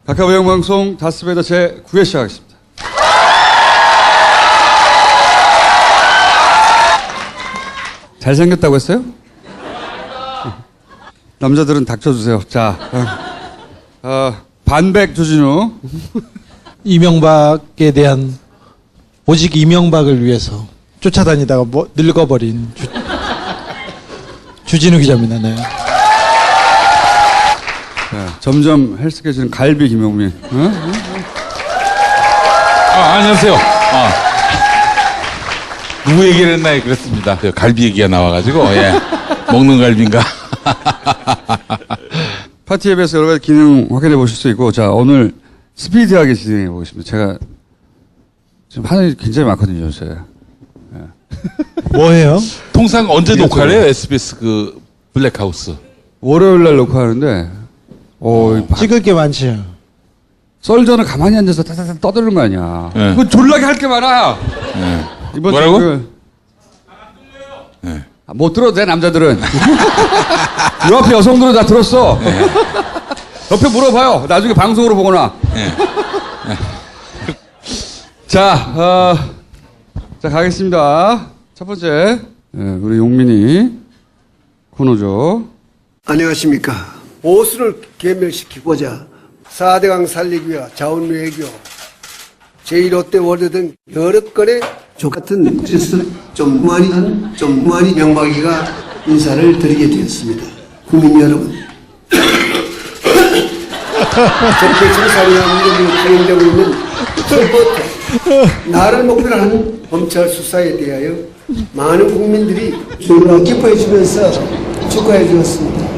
각하부영방송 다스베더 제9회 시작하겠습니다. 잘생겼다고 했어요? 남자들은 닥쳐주세요. 자, 반백 주진우. 이명박에 대한 오직 이명박을 위해서 쫓아다니다가 늙어버린 주진우 기자입니다. 네. 자, 점점 헬스케지는 갈비 김용민. 안녕하세요. 누구 얘기를 했나 그랬습니다. 갈비 얘기가 나와가지고, 예. 먹는 갈비인가? 파티에 비해서 여러 가지 기능 확인해 보실 수 있고, 자, 오늘 스피디하게 진행해 보겠습니다. 제가 지금 하는 일이 굉장히 많거든요, 요새. 뭐해요? 통상 언제 녹화를 해요? SBS 그 블랙하우스. 월요일 날 녹화하는데, 찍을 게 많지. 썰전을 가만히 앉아서 타타타 떠드는 거 아니야. 네. 그거 졸라게 할 게 많아. 네. 이번 뭐라고? 네. 못 들어도 돼, 남자들은. 요 앞에 여성들은 다 들었어. 네. 옆에 물어봐요. 나중에 방송으로 보거나. 네. 자, 자, 가겠습니다. 첫 번째, 우리 용민이 코너죠. 안녕하십니까. 보수를 괴멸시키고자 4대강 살리기 위해 자원외교, 제1롯데 월드 등 여러 건의 족같은 짓을 좀 많이 명박이가 인사를 드리게 되었습니다. 국민 여러분. 적폐 청산이나 문제들이 진행되고 있는 철버태, 나를 목표로 하는 검찰 수사에 대하여 많은 국민들이 주로 기뻐해 주면서 축하해 주었습니다.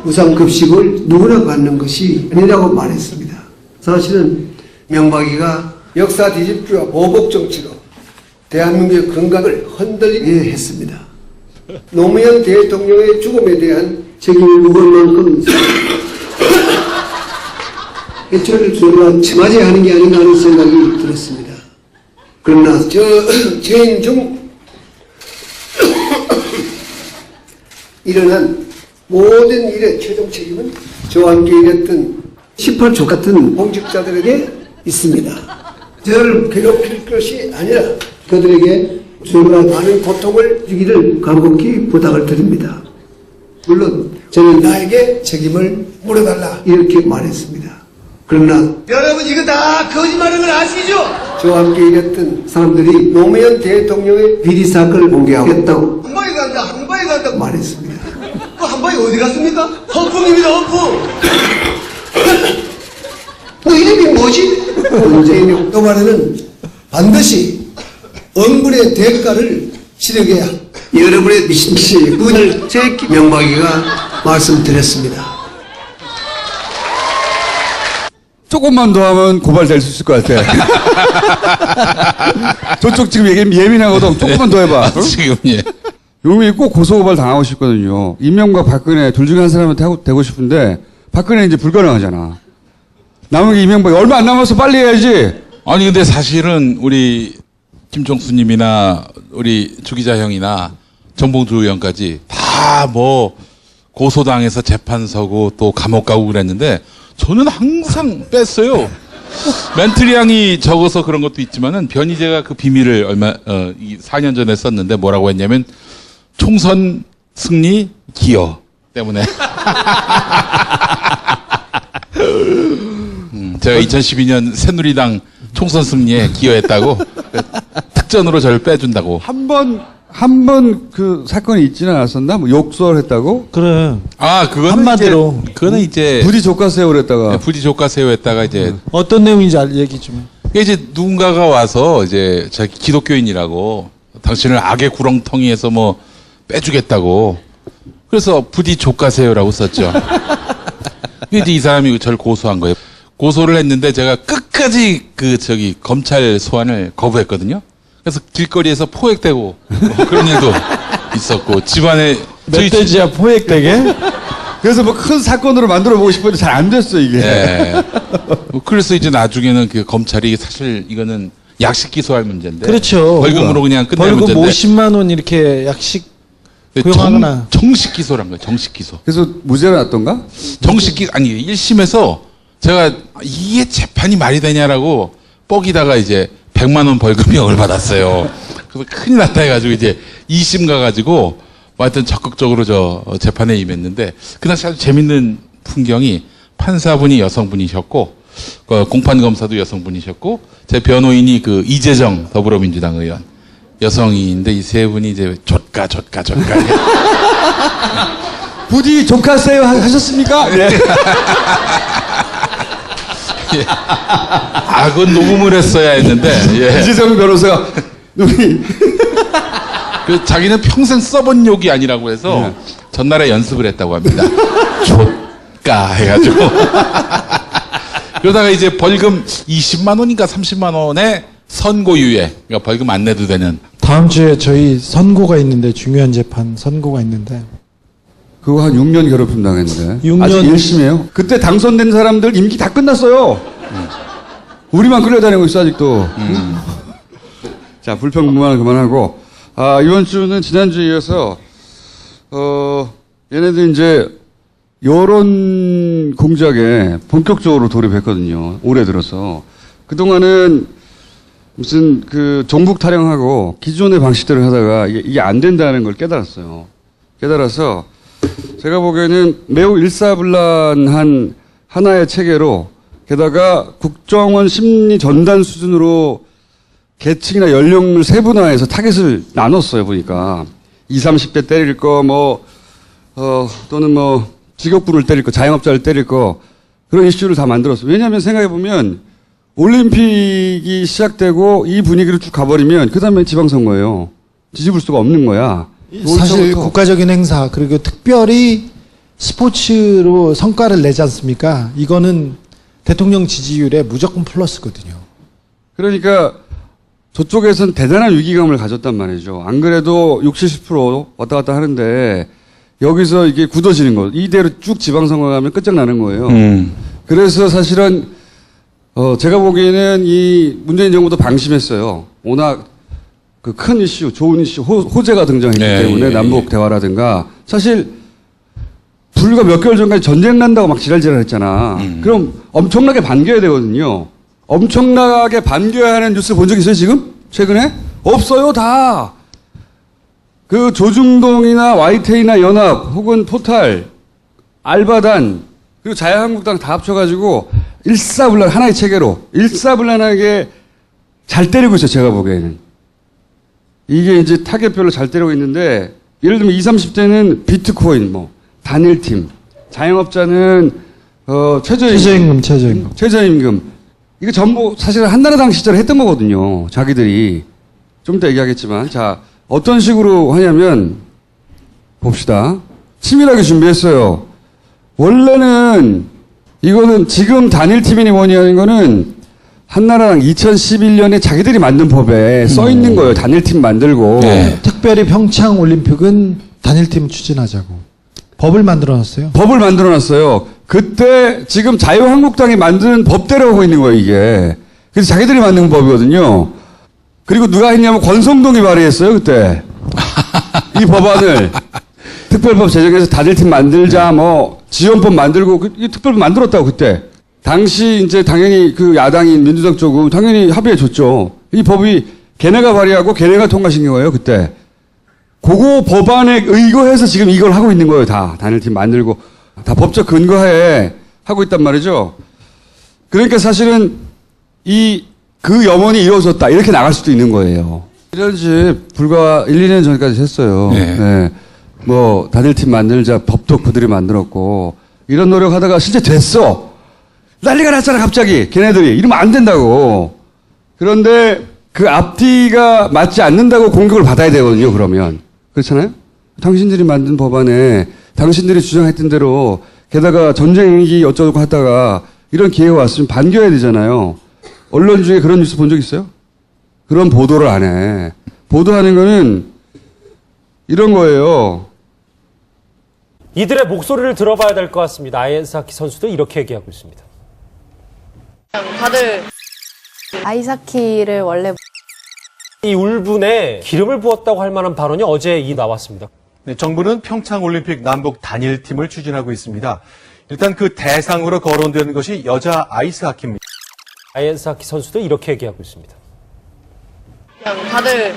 무상급식을 누구나 갖는 것이 아니라고 말했습니다. 사실은 명박이가 역사 뒤집기와 보복 정치로 대한민국의 건강을 흔들리게 했습니다. 노무현 대통령의 죽음에 대한 책임을 묵을 만큼 해초를 기회가 맞아야 하는 게 아닌가 하는 생각이 들었습니다. 그러나 죄인 중 일어난 모든 일의 최종 책임은 저와 함께 일했던 18조 같은 공직자들에게 있습니다. 저를 괴롭힐 것이 아니라 그들에게 저보다 많은 고통을 주기를 간곡히 부탁을 드립니다. 물론 저는 나에게 책임을 물어달라 이렇게 말했습니다. 그러나 여러분 이거 다 거짓말인 걸 아시죠? 저와 함께 일했던 사람들이 노무현 대통령의 비리 사건을 공개하겠다고 한 방에 간다고 말했습니다. 그 한 방에 어디 갔습니까? 허풍입니다, 허풍. 너 이름이 뭐지? 문재인이 또말에는 반드시 엄분의 대가를 치르게야 여러분의 미신씨 군을 제끼 명박이가 말씀드렸습니다. 조금만 더 하면 고발될 수 있을 것 같아. 저쪽 지금 예민하거든. 조금만 더 해봐. 지금, 예. 용민이 꼭 고소고발 당하고 싶거든요. 이명박 박근혜 둘 중에 한 사람한테 되고 싶은데 박근혜 이제 불가능하잖아. 남은 게 이명박이 얼마 안 남아서 빨리 해야지. 아니, 근데 사실은 우리 김종수님이나 우리 주기자 형이나 정봉주 의원까지 다 뭐 고소당해서 재판 서고 또 감옥 가고 그랬는데 저는 항상 뺐어요. 멘트량이 적어서 그런 것도 있지만은 변희재가 그 비밀을 4년 전에 썼는데 뭐라고 했냐면 총선 승리 기여 때문에. 제가 2012년 새누리당 총선 승리에 기여했다고 특전으로 저를 빼준다고. 한 번 그 사건이 있지는 않았었나? 뭐 욕설 했다고? 그래. 그거는 한마디로. 그거는 이제 부디 조카세요 그랬다가. 부디 조카세요 했다가 이제 어떤 내용인지 얘기 좀 해. 이게 이제 누군가가 와서 이제 자기 기독교인이라고 당신을 악의 구렁텅이에서 뭐 빼주겠다고 그래서 부디 족가세요라고 썼죠. 이제 이 사람이 저를 고소한 거예요. 고소를 했는데 제가 끝까지 검찰 소환을 거부했거든요. 그래서 길거리에서 포획되고 뭐 그런 일도 있었고 집안에 멧돼지야 포획되게? 그래서 뭐 큰 사건으로 만들어 보고 싶었는데 잘 안 됐어 이게. 네. 그래서 이제 나중에는 그 검찰이 사실 이거는 약식 기소할 문제인데. 그렇죠. 벌금으로 그냥 끝낼 벌금 문제인데. 50만 원 이렇게 약식 고용하거나. 정식 기소란 거예요. 정식 기소. 그래서 무죄가 났던가? 정식 기 아니 1심에서 제가 이게 재판이 말이 되냐라고 뻑이다가 이제 100만 원 벌금형을 받았어요. 그래서 큰일 났다 해가지고 이제 2심 가가지고 뭐 하여튼 적극적으로 저 재판에 임했는데 그 당시 아주 재밌는 풍경이 판사분이 여성분이셨고 공판검사도 여성분이셨고 제 변호인이 그 이재정 더불어민주당 의원 여성인데 이 세 분이 이제 조카 부디 조카세요 하셨습니까? 네. 예. 아, 그건 녹음을 했어야 했는데, 예. 이재정 변호사가 우리 그 자기는 평생 써본 욕이 아니라고 해서 전날에 연습을 했다고 합니다. 좆까 해가지고. 그러다가 이제 벌금 20만 원인가 30만 원에 선고유예, 그러니까 벌금 안 내도 되는. 다음 주에 저희 선고가 있는데, 중요한 재판 선고가 있는데. 그거 한 6년 괴롭힘 당했는데 6년. 아직 1심이에요. 그때 당선된 사람들 임기 다 끝났어요. 우리만 끌려다니고 있어 아직도. 자, 불평불만은 그만하고 이번 주는 지난주에 이어서 얘네들 이제 여론 공작에 본격적으로 돌입했거든요. 올해 들어서. 그동안은 무슨 그 종북 타령하고 기존의 방식대로 하다가 이게 안 된다는 걸 깨달았어요. 깨달아서 제가 보기에는 매우 일사불란한 하나의 체계로 게다가 국정원 심리 전단 수준으로 계층이나 연령을 세분화해서 타겟을 나눴어요, 보니까. 20, 30대 때릴 거, 또는 직업군을 때릴 거, 자영업자를 때릴 거, 그런 이슈를 다 만들었어요. 왜냐하면 생각해보면 올림픽이 시작되고 이 분위기로 쭉 가버리면 그 다음에 지방선거예요. 뒤집을 수가 없는 거야. 사실 국가적인 행사, 그리고 특별히 스포츠로 성과를 내지 않습니까? 이거는 대통령 지지율에 무조건 플러스거든요. 그러니까 저쪽에서는 대단한 위기감을 가졌단 말이죠. 안 그래도 60, 70% 왔다 갔다 하는데 여기서 이게 굳어지는 거. 이대로 쭉 지방선거 가면 끝장나는 거예요. 그래서 사실은 제가 보기에는 이 문재인 정부도 방심했어요. 워낙 그 큰 이슈, 좋은 이슈, 호재가 등장했기 때문에 남북 대화라든가 사실 불과 몇 개월 전까지 전쟁 난다고 막 지랄지랄 했잖아. 그럼 엄청나게 반겨야 되거든요. 엄청나게 반겨야 하는 뉴스 본 적 있어요, 지금? 최근에? 없어요, 다. 그 조중동이나 YTN이나 연합 혹은 포탈, 알바단, 그리고 자유한국당 다 합쳐가지고 일사불란, 하나의 체계로 일사불란하게 잘 때리고 있어요, 제가 보기에는. 이게 이제 타겟별로 잘 때리고 있는데, 예를 들면 20, 30대는 비트코인, 단일팀. 자영업자는, 최저임금. 이거 전부 사실 한나라당 시절에 했던 거거든요. 자기들이. 좀 이따 얘기하겠지만. 자, 어떤 식으로 하냐면, 봅시다. 치밀하게 준비했어요. 원래는, 이거는 지금 단일팀이니 뭐니 하는 거는, 한나라당 2011년에 자기들이 만든 법에 써 있는 거예요. 단일팀 만들고. 네. 특별히 평창 올림픽은 단일팀 추진하자고. 법을 만들어 놨어요. 법을 만들어 놨어요. 그때 지금 자유한국당이 만든 법대로 하고 있는 거예요, 이게. 그래서 자기들이 만든 법이거든요. 그리고 누가 했냐면 권성동이 발의했어요, 그때. 이 법안을. 특별법 제정해서 단일팀 만들자, 지원법 만들고, 이 특별법 만들었다고, 그때. 당시 이제 당연히 그 야당인 민주당 쪽은 당연히 합의해 줬죠. 이 법이 걔네가 발의하고 걔네가 통과시킨 거예요, 그때. 그거 법안에 의거해서 지금 이걸 하고 있는 거예요, 다. 단일팀 만들고. 다 법적 근거하에 하고 있단 말이죠. 그러니까 사실은 그 염원이 이루어졌다. 이렇게 나갈 수도 있는 거예요. 이런 집 불과 1, 2년 전까지 했어요. 네. 단일팀 만들자 법도 그들이 만들었고. 이런 노력하다가 실제 됐어. 난리가 났잖아, 갑자기. 걔네들이. 이러면 안 된다고. 그런데 그 앞뒤가 맞지 않는다고 공격을 받아야 되거든요, 그러면. 그렇잖아요? 당신들이 만든 법안에 당신들이 주장했던 대로 게다가 전쟁이 어쩌고 하다가 이런 기회가 왔으면 반겨야 되잖아요. 언론 중에 그런 뉴스 본 적 있어요? 그런 보도를 안 해. 보도하는 거는 이런 거예요. 이들의 목소리를 들어봐야 될 것 같습니다. 아이사키 선수도 이렇게 얘기하고 있습니다. 다들 아이사키를 원래 이 울분에 기름을 부었다고 할 만한 발언이 어제 나왔습니다. 네, 정부는 평창올림픽 남북 단일팀을 추진하고 있습니다. 일단 그 대상으로 거론되는 것이 여자 아이스 하키입니다. 아이스 하키 선수도 이렇게 얘기하고 있습니다. 그냥 다들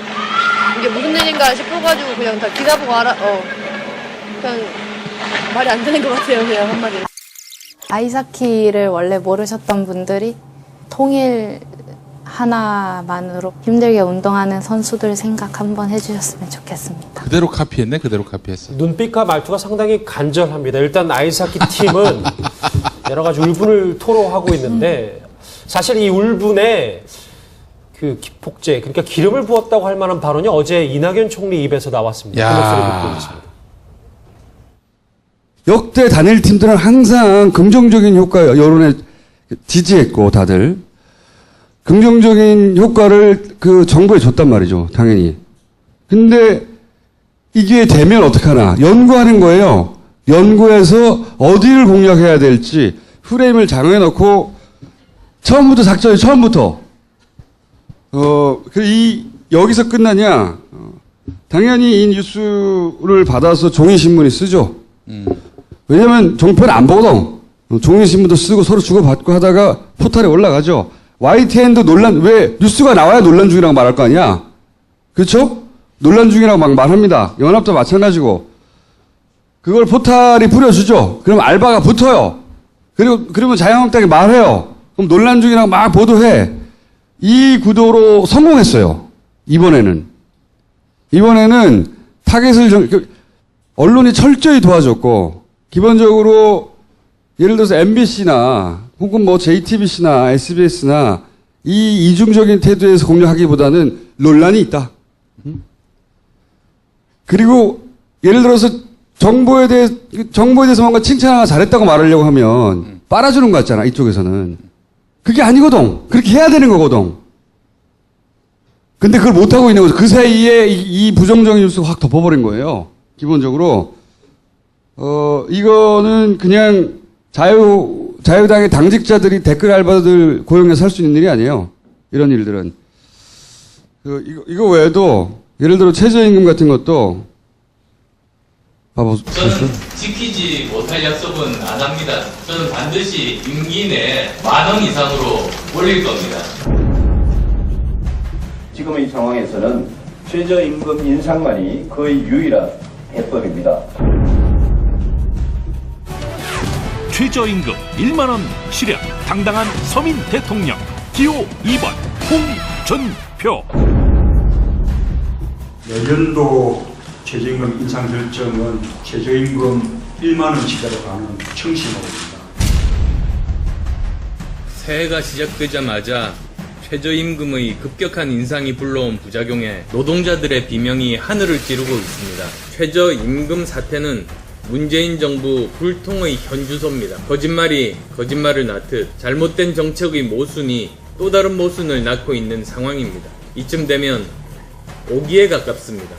이게 무슨 일인가 싶어가지고 그냥 다 기사 보고 그냥 말이 안 되는 것 같아요. 그냥 한마디로. 아이스하키를 원래 모르셨던 분들이 통일 하나만으로 힘들게 운동하는 선수들 생각 한번 해주셨으면 좋겠습니다. 그대로 카피했네. 그대로 카피했어. 눈빛과 말투가 상당히 간절합니다. 일단 아이스하키 팀은 여러 가지 울분을 토로하고 있는데 사실 이 울분에 그 기폭제, 그러니까 기름을 부었다고 할 만한 발언이 어제 이낙연 총리 입에서 나왔습니다. 야. 그 목소리 듣고 있습니다. 역대 단일 팀들은 항상 긍정적인 효과 여론에 지지했고 다들 긍정적인 효과를 그 정부에 줬단 말이죠. 당연히. 근데 이게 되면 어떡하나. 연구하는 거예요. 연구해서 어디를 공략해야 될지 프레임을 정해놓고 처음부터 작전이 처음부터 여기서 끝나냐. 당연히 이 뉴스를 받아서 종이신문이 쓰죠. 왜냐면 종편 안 보거든. 종이신문도 쓰고 서로 주고받고 하다가 포털에 올라가죠. YTN도 왜 뉴스가 나와야 논란 중이라고 말할 거 아니야? 그렇죠? 논란 중이라고 막 말합니다. 연합도 마찬가지고. 그걸 포털이 뿌려주죠. 그럼 알바가 붙어요. 그러면 자유한국당이 말해요. 그럼 논란 중이라고 막 보도해. 이 구도로 성공했어요. 이번에는 타겟을 언론이 철저히 도와줬고, 기본적으로 예를 들어서 MBC나 혹은 뭐 JTBC나 SBS나 이 이중적인 태도에서 공략하기보다는 논란이 있다. 그리고 예를 들어서 정보에 대해서 뭔가 칭찬하거나 잘했다고 말하려고 하면 빨아주는 것 같잖아, 이쪽에서는. 그게 아니거든. 그렇게 해야 되는 거거든. 근데 그걸 못하고 있는 거죠. 그 사이에 이 부정적인 뉴스가 확 덮어버린 거예요. 기본적으로. 이거는 그냥 자유당의 당직자들이 댓글 알바들 고용해서 할 수 있는 일이 아니에요. 이런 일들은. 이거 외에도, 예를 들어 최저임금 같은 것도, 저는 지키지 못할 약속은 안 합니다. 저는 반드시 임기 내 10,000원 이상으로 올릴 겁니다. 지금의 상황에서는 최저임금 인상만이 거의 유일한 해법입니다. 최저임금 1만 원 실현 당당한 서민 대통령 기호 2번 홍준표. 내년도 최저임금 인상 결정은 최저임금 1만 원치대로 가는 청심호입니다. 새해가 시작되자마자 최저임금의 급격한 인상이 불러온 부작용에 노동자들의 비명이 하늘을 찌르고 있습니다. 최저임금 사태는 문재인 정부 불통의 현주소입니다. 거짓말이 거짓말을 낳듯 잘못된 정책의 모순이 또 다른 모순을 낳고 있는 상황입니다. 이쯤 되면 오기에 가깝습니다.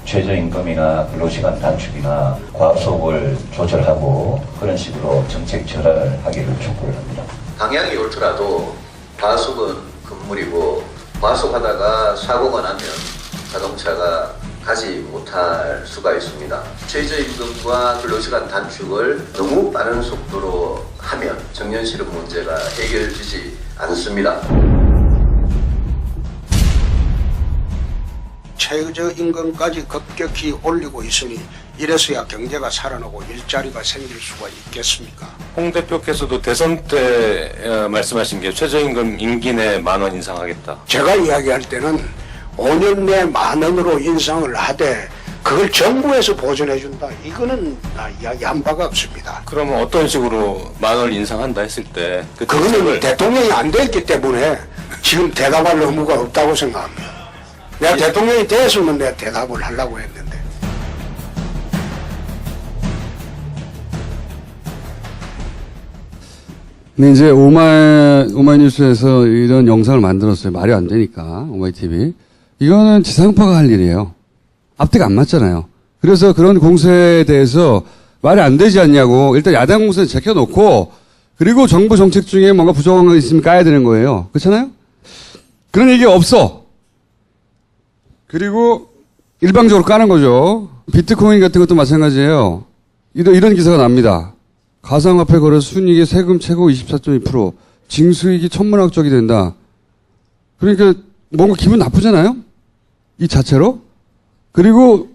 최저임금이나 근로시간 단축이나 과속을 조절하고 그런 식으로 정책 전환을 하기를 촉구를 합니다. 방향이 옳더라도 과속은 금물이고 과속하다가 사고가 나면 자동차가 가지 못할 수가 있습니다. 최저임금과 근로시간 단축을 너무 빠른 속도로 하면 청년실업 문제가 해결되지 않습니다. 최저임금까지 급격히 올리고 있으니 이래서야 경제가 살아나고 일자리가 생길 수가 있겠습니까? 홍 대표께서도 대선 때 말씀하신 게 최저임금 임기 내 10,000원 인상하겠다. 제가 이야기할 때는 5년 내 10,000원으로 인상을 하되 그걸 정부에서 보전해준다. 이거는 이야기한 바가 없습니다. 그러면 어떤 식으로 10,000원 인상한다 했을 때 그거는 대통령이 안 됐기 때문에 지금 대답할 의무가 없다고 생각합니다. 내가 대통령이 됐으면 내가 대답을 하려고 했는데. 근데 이제 오마이뉴스에서 이런 영상을 만들었어요. 말이 안 되니까, 오마이TV. 이거는 지상파가 할 일이에요. 앞뒤가 안 맞잖아요. 그래서 그런 공세에 대해서 말이 안 되지 않냐고, 일단 야당 공세는 제껴놓고, 그리고 정부 정책 중에 뭔가 부정한 거 있으면 까야 되는 거예요. 그렇잖아요? 그런 얘기가 없어. 그리고 일방적으로 까는 거죠. 비트코인 같은 것도 마찬가지예요. 이런 기사가 납니다. 가상화폐 거래 순이익의 세금 최고 24.2%, 징수익이 천문학적이 된다. 그러니까 뭔가 기분 나쁘잖아요? 이 자체로? 그리고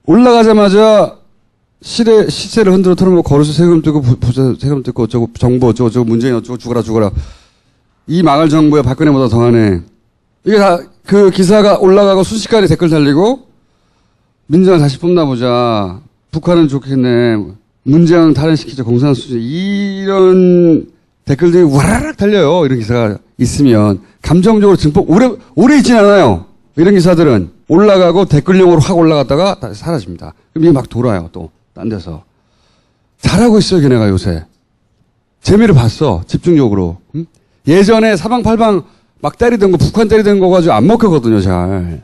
올라가자마자 시세를 흔들어 털어놓고 거래소 세금 뜯고 부자 세금 뜯고 어쩌고 정부 어쩌고 문재인 어쩌고 죽어라. 이 망할 정부에 박근혜보다 더하네. 이게 다 그 기사가 올라가고 순식간에 댓글 달리고 민주당 다시 뽑나 보자. 북한은 좋겠네. 문재인 탈환시키자. 공산 수재. 이런 댓글들이 와라락 달려요. 이런 기사가 있으면. 감정적으로 증폭 오래 있진 않아요. 이런 기사들은 올라가고 댓글용으로 확 올라갔다가 다시 사라집니다. 그럼 이게 막 돌아요. 또 딴 데서. 잘하고 있어요. 걔네가 요새. 재미를 봤어. 집중적으로. 응? 예전에 사방팔방 막 때리던 거 북한 때리던 거 가지고 안 먹혔거든요. 잘.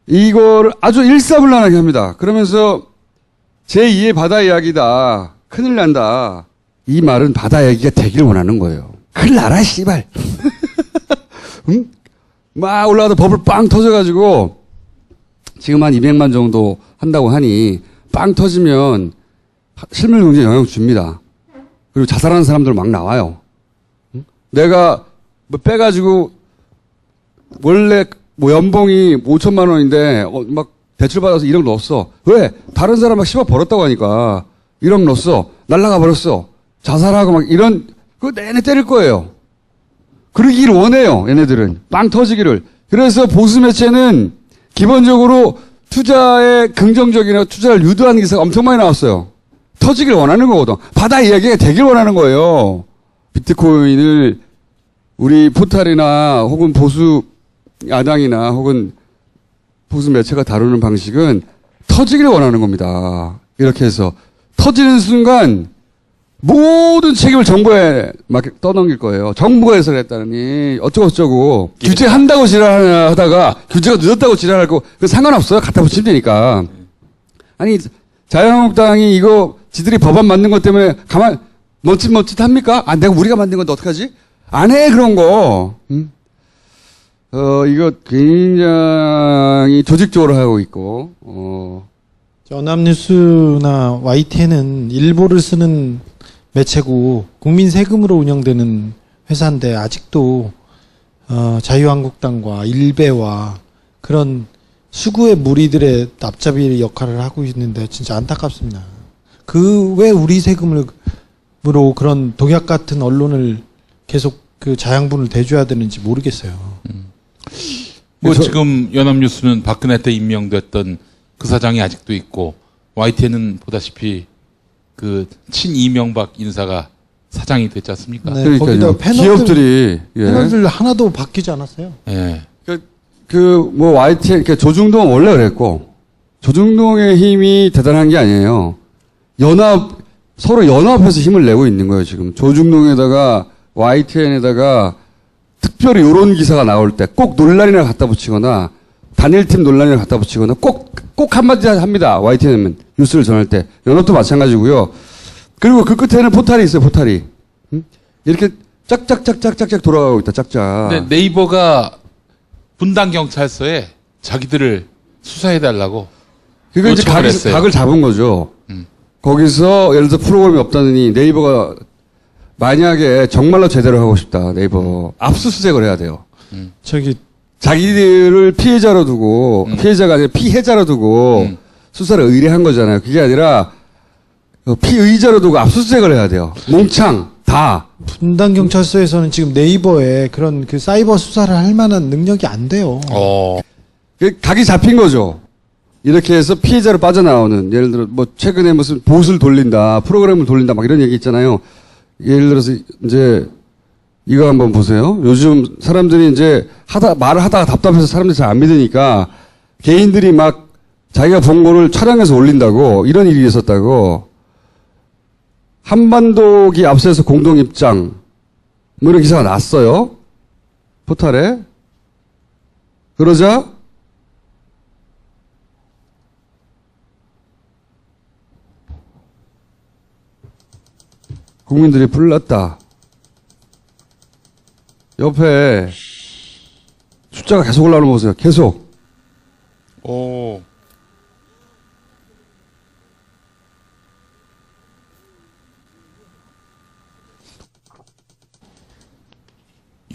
이거를 아주 일사불란하게 합니다. 그러면서 제2의 바다 이야기다. 큰일 난다. 이 말은 바다 이야기가 되길 원하는 거예요. 큰일 나라 씨발. 응? 막 올라가다 버블 빵 터져가지고 지금 한 200만 정도 한다고 하니 빵 터지면 실물 경제에 영향 줍니다. 그리고 자살하는 사람들 막 나와요. 응? 내가 뭐 빼가지고 원래 뭐 연봉이 5천만 원인데 막 대출 받아서 1억 넣었어. 왜? 다른 사람 막 10억 벌었다고 하니까 1억 넣었어. 날라가 버렸어. 자살하고 막 이런 그거 내내 때릴 거예요. 그러기를 원해요. 얘네들은. 빵 터지기를. 그래서 보수 매체는 기본적으로 투자에 긍정적이나 투자를 유도하는 기사가 엄청 많이 나왔어요. 터지길 원하는 거거든. 바다 이야기가 되길 원하는 거예요. 비트코인을 우리 포탈이나 혹은 보수 야당이나 혹은 보수 매체가 다루는 방식은 터지기를 원하는 겁니다. 이렇게 해서 터지는 순간 모든 책임을 정부에 막 떠넘길 거예요. 정부가 해서를 했다니 어쩌고 규제한다고 지랄하다가 규제가 늦었다고 지랄하고 그 상관없어요. 갖다 붙이면 되니까. 아니 자유한국당이 이거 지들이 법안 만든 것 때문에 가만 멈칫합니까? 아 내가 우리가 만든 건데 어떡하지? 안 해 그런 거. 응? 이거 굉장히 조직적으로 하고 있고 연합뉴스나 YTN은 일보를 쓰는 매체고 국민 세금으로 운영되는 회사인데 아직도 자유한국당과 일베와 그런 수구의 무리들의 납작비 역할을 하고 있는데 진짜 안타깝습니다. 그 왜 우리 세금으로 그런 독약 같은 언론을 계속 그 자양분을 대줘야 되는지 모르겠어요. 뭐 지금 연합뉴스는 박근혜 때 임명됐던 그 사장이 아직도 있고 YTN은 보다시피 그 친이명박 인사가 사장이 됐지 않습니까? 네, 거기다 기업들이 패널들 하나도 바뀌지 않았어요. 예. 뭐 YTN 조중동 원래 그랬고 조중동의 힘이 대단한 게 아니에요. 서로 연합해서 힘을 내고 있는 거예요 지금. 조중동에다가 YTN에다가 특별히 이런 기사가 나올 때 꼭 논란이나 갖다 붙이거나 단일팀 논란이나 갖다 붙이거나 꼭 한마디 합니다. YTN은 뉴스를 전할 때. 연합도 마찬가지고요. 그리고 그 끝에는 포탈이 있어요. 포탈이. 응? 이렇게 짝짝짝짝짝짝 돌아가고 있다. 짝짝. 근데 네이버가 분당 경찰서에 자기들을 수사해달라고 그러니까 이제 요청을 했어요. 각을 잡은 거죠. 거기서 예를 들어 프로그램이 없다느니 네이버가 만약에 정말로 제대로 하고 싶다. 네이버 압수수색을 해야 돼요. 자기들을 피해자로 두고 피해자가 아니라 피해자로 두고 수사를 의뢰한 거잖아요. 그게 아니라 피의자로 두고 압수수색을 해야 돼요. 몽창 다. 분당 경찰서에서는 지금 네이버에 그런 그 사이버 수사를 할 만한 능력이 안 돼요. 각이 잡힌 거죠. 이렇게 해서 피해자로 빠져나오는 예를 들어 뭐 최근에 무슨 보수를 돌린다, 프로그램을 돌린다 막 이런 얘기 있잖아요. 예를 들어서 이제 이거 한번 보세요. 요즘 사람들이 이제 말을 하다가 답답해서 사람들이 잘 안 믿으니까 개인들이 막 자기가 본 거를 촬영해서 올린다고 이런 일이 있었다고. 한반도기 앞서서 공동 입장 뭐 이런 기사가 났어요. 포탈에. 그러자 국민들이 불났다. 옆에 숫자가 계속 올라오는 거 보세요. 계속.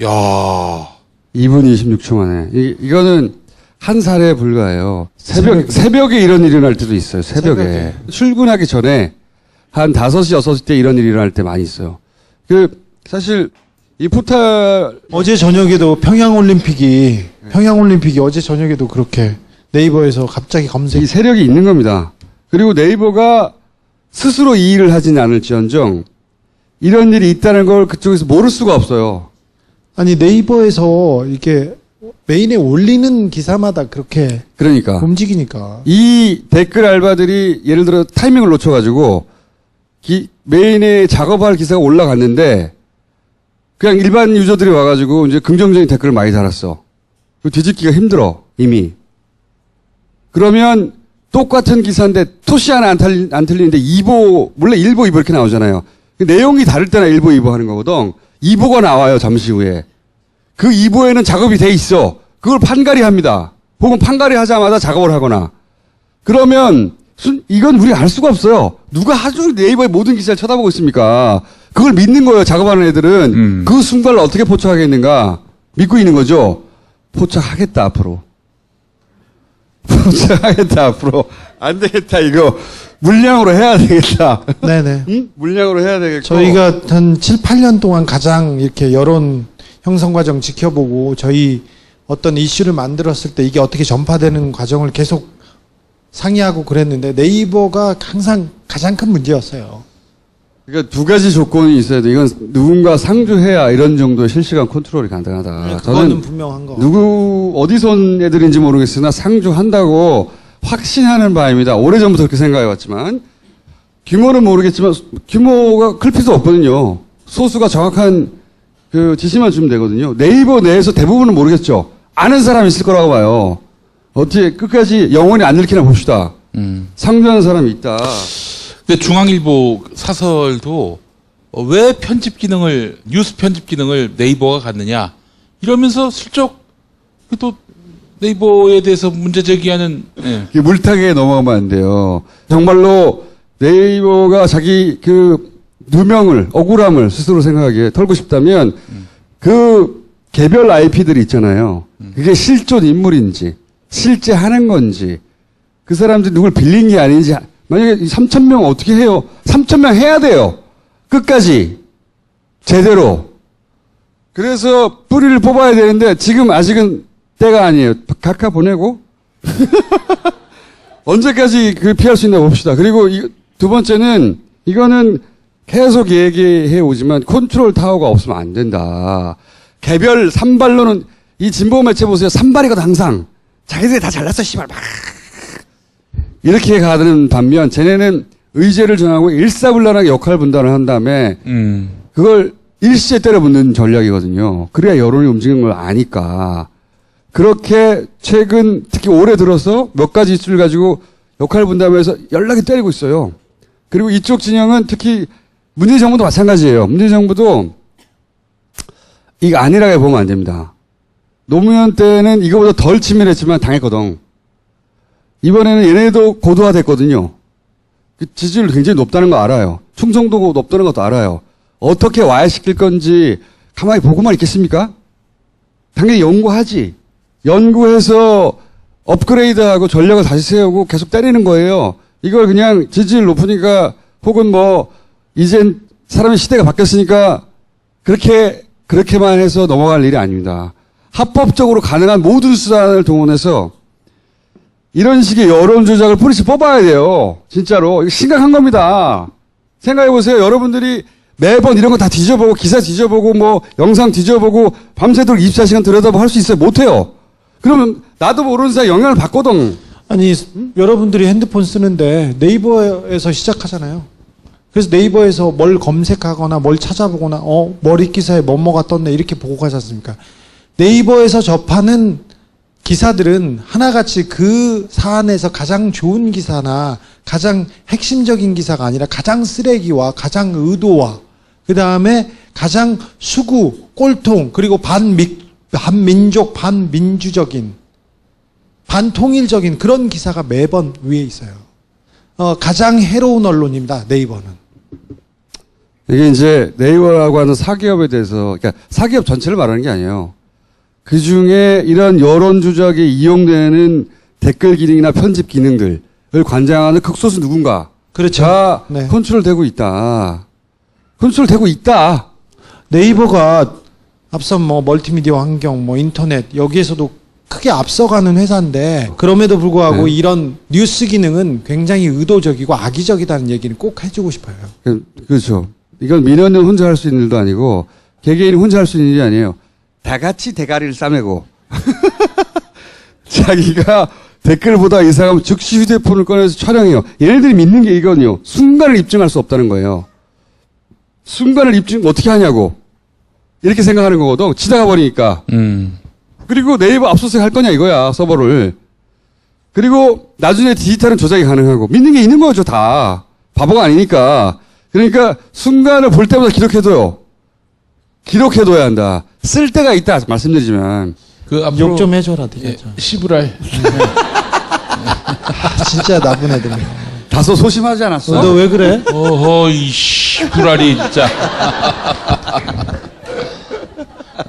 야, 2분 26초 만에. 이거는 한 살에 불과해요. 새벽에 이런 일이 일어날 때도 있어요. 새벽에. 출근하기 전에 한 5시, 6시 때 이런 일이 일어날 때 많이 있어요. 사실 이 포탈 어제 저녁에도 평양올림픽이 어제 저녁에도 그렇게 네이버에서 갑자기 검색. 이 세력이 있는 겁니다. 그리고 네이버가 스스로 이 일을 하지는 않을지언정 이런 일이 있다는 걸 그쪽에서 모를 수가 없어요. 아니 네이버에서 이렇게 메인에 올리는 기사마다 그렇게 그러니까 움직이니까. 이 댓글 알바들이 예를 들어 타이밍을 놓쳐가지고 메인에 작업할 기사가 올라갔는데 그냥 일반 유저들이 와가지고 이제 긍정적인 댓글을 많이 달았어. 뒤집기가 힘들어 이미. 그러면 똑같은 기사인데 토시 하나 안 틀리는데 2보 몰래 1보 2보 이렇게 나오잖아요. 내용이 다를 때나 1보 2보 하는 거거든. 2보가 나와요 잠시 후에. 그 2보에는 작업이 돼 있어. 그걸 판가리 합니다. 혹은 판가리 하자마자 작업을 하거나. 그러면 이건 우리가 알 수가 없어요. 누가 하루 종일 네이버의 모든 기사를 쳐다보고 있습니까? 그걸 믿는 거예요. 작업하는 애들은. 그 순간을 어떻게 포착하겠는가 믿고 있는 거죠. 포착하겠다 앞으로. 포착하겠다 앞으로. 안 되겠다 이거. 물량으로 해야 되겠다. 네네. 응? 물량으로 해야 되겠고. 저희가 한 7, 8년 동안 가장 이렇게 여론 형성 과정 지켜보고 저희 어떤 이슈를 만들었을 때 이게 어떻게 전파되는 과정을 계속 상의하고 그랬는데 네이버가 항상 가장 큰 문제였어요. 그러니까 두 가지 조건이 있어야 돼. 이건 누군가 상주해야 이런 정도의 실시간 컨트롤이 가능하다. 네, 그거는 분명한 거. 어디서 온 애들인지 모르겠으나 상주한다고 확신하는 바입니다. 오래전부터 그렇게 생각해왔지만 규모는 모르겠지만 규모가 클 필요도 없거든요. 소수가 정확한 그 지시만 주면 되거든요. 네이버 내에서 대부분은 모르겠죠. 아는 사람이 있을 거라고 봐요. 어떻게 끝까지 영원히 안 읽히나 봅시다. 상주하는 사람이 있다. 근데 중앙일보 사설도 왜 뉴스 편집 기능을 네이버가 갖느냐 이러면서 슬쩍 또 네이버에 대해서 문제 제기하는. 예. 물타기에 넘어가면 안 돼요. 정말로 네이버가 자기 누명을 억울함을 스스로 생각하기에 털고 싶다면 그 개별 IP들이 있잖아요. 그게 실존 인물인지 실제 하는 건지 그 사람들이 누굴 빌린 게 아닌지. 만약에 3,000명 어떻게 해요? 3,000명 해야 돼요. 끝까지 제대로. 그래서 뿌리를 뽑아야 되는데 지금 아직은 때가 아니에요. 각하 보내고 언제까지 피할 수 있나 봅시다. 그리고 두 번째는 이거는 계속 얘기해 오지만 컨트롤 타워가 없으면 안 된다. 개별 산발로는 이 진보 매체 보세요. 산발이거든 항상. 자기들이 다 잘났어 씨발 막 이렇게 가는 반면 쟤네는 의제를 정하고 일사불란하게 역할 분담을 한 다음에 그걸 일시에 때려붙는 전략이거든요. 그래야 여론이 움직이는 걸 아니까. 그렇게 최근 특히 올해 들어서 몇 가지 이슈를 가지고 역할 분담해서 연락이 때리고 있어요. 그리고 이쪽 진영은 특히 문재인 정부도 마찬가지예요. 문재인 정부도 이거 안일하게 보면 안 됩니다. 노무현 때는 이거보다 덜 치밀했지만 당했거든. 이번에는 얘네도 고도화됐거든요. 지지율 굉장히 높다는 거 알아요. 충성도가 높다는 것도 알아요. 어떻게 와해시킬 건지 가만히 보고만 있겠습니까? 당연히 연구하지. 연구해서 업그레이드하고 전략을 다시 세우고 계속 때리는 거예요. 이걸 그냥 지지율 높으니까 혹은 이젠 사람의 시대가 바뀌었으니까 그렇게만 해서 넘어갈 일이 아닙니다. 합법적으로 가능한 모든 수단을 동원해서 이런 식의 여론 조작을 뿌리치 뽑아야 돼요. 진짜로. 이거 심각한 겁니다. 생각해보세요. 여러분들이 매번 이런 거 다 뒤져보고 기사 뒤져보고 영상 뒤져보고 밤새도록 24시간 들여다보고 할 수 있어요? 못해요. 그러면 나도 모르는 사이에 영향을 받거든. 아니 여러분들이 핸드폰 쓰는데 네이버에서 시작하잖아요. 그래서 네이버에서 뭘 검색하거나 뭘 찾아보거나 머리 기사에 뭐가 떴네 이렇게 보고 가지 않습니까? 네이버에서 접하는 기사들은 하나같이 그 사안에서 가장 좋은 기사나 가장 핵심적인 기사가 아니라 가장 쓰레기와 가장 의도와 그 다음에 가장 수구, 꼴통 그리고 반민족, 반민주적인 반통일적인 그런 기사가 매번 위에 있어요. 가장 해로운 언론입니다. 네이버는. 이게 이제 네이버라고 하는 사기업에 대해서, 그러니까 사기업 전체를 말하는 게 아니에요. 그 중에 이런 여론 조작에 이용되는 댓글 기능이나 편집 기능들을 관장하는 극소수 누군가. 그렇죠. 네. 컨트롤되고 있다. 컨트롤되고 있다. 네이버가 앞선 뭐 멀티미디어 환경, 뭐 인터넷 여기에서도 크게 앞서가는 회사인데 그럼에도 불구하고 네. 이런 뉴스 기능은 굉장히 의도적이고 악의적이다는 얘기는 꼭 해주고 싶어요. 그렇죠. 이건 민원은 혼자 할 수 있는 일도 아니고 개개인이 혼자 할 수 있는 일이 아니에요. 다 같이 대가리를 싸매고 자기가 댓글을 보다 이상하면 즉시 휴대폰을 꺼내서 촬영해요. 얘네들이 믿는 게 이거는요. 순간을 입증할 수 없다는 거예요. 순간을 입증 어떻게 하냐고. 이렇게 생각하는 거거든. 지나가 버리니까. 그리고 네이버 압수수색 할 거냐 이거야. 서버를. 그리고 나중에 디지털은 조작이 가능하고. 믿는 게 있는 거죠 다. 바보가 아니니까. 그러니까 순간을 볼 때마다 기록해둬요. 기록해둬야 한다. 쓸 때가 있다 말씀드리지만. 그 앞으로 욕 좀 해줘라 되겠죠. 시부랄. 진짜 나쁜 애들이네. 다소 소심하지 않았어? 너 왜 그래? 어허 이 시부랄이 진짜.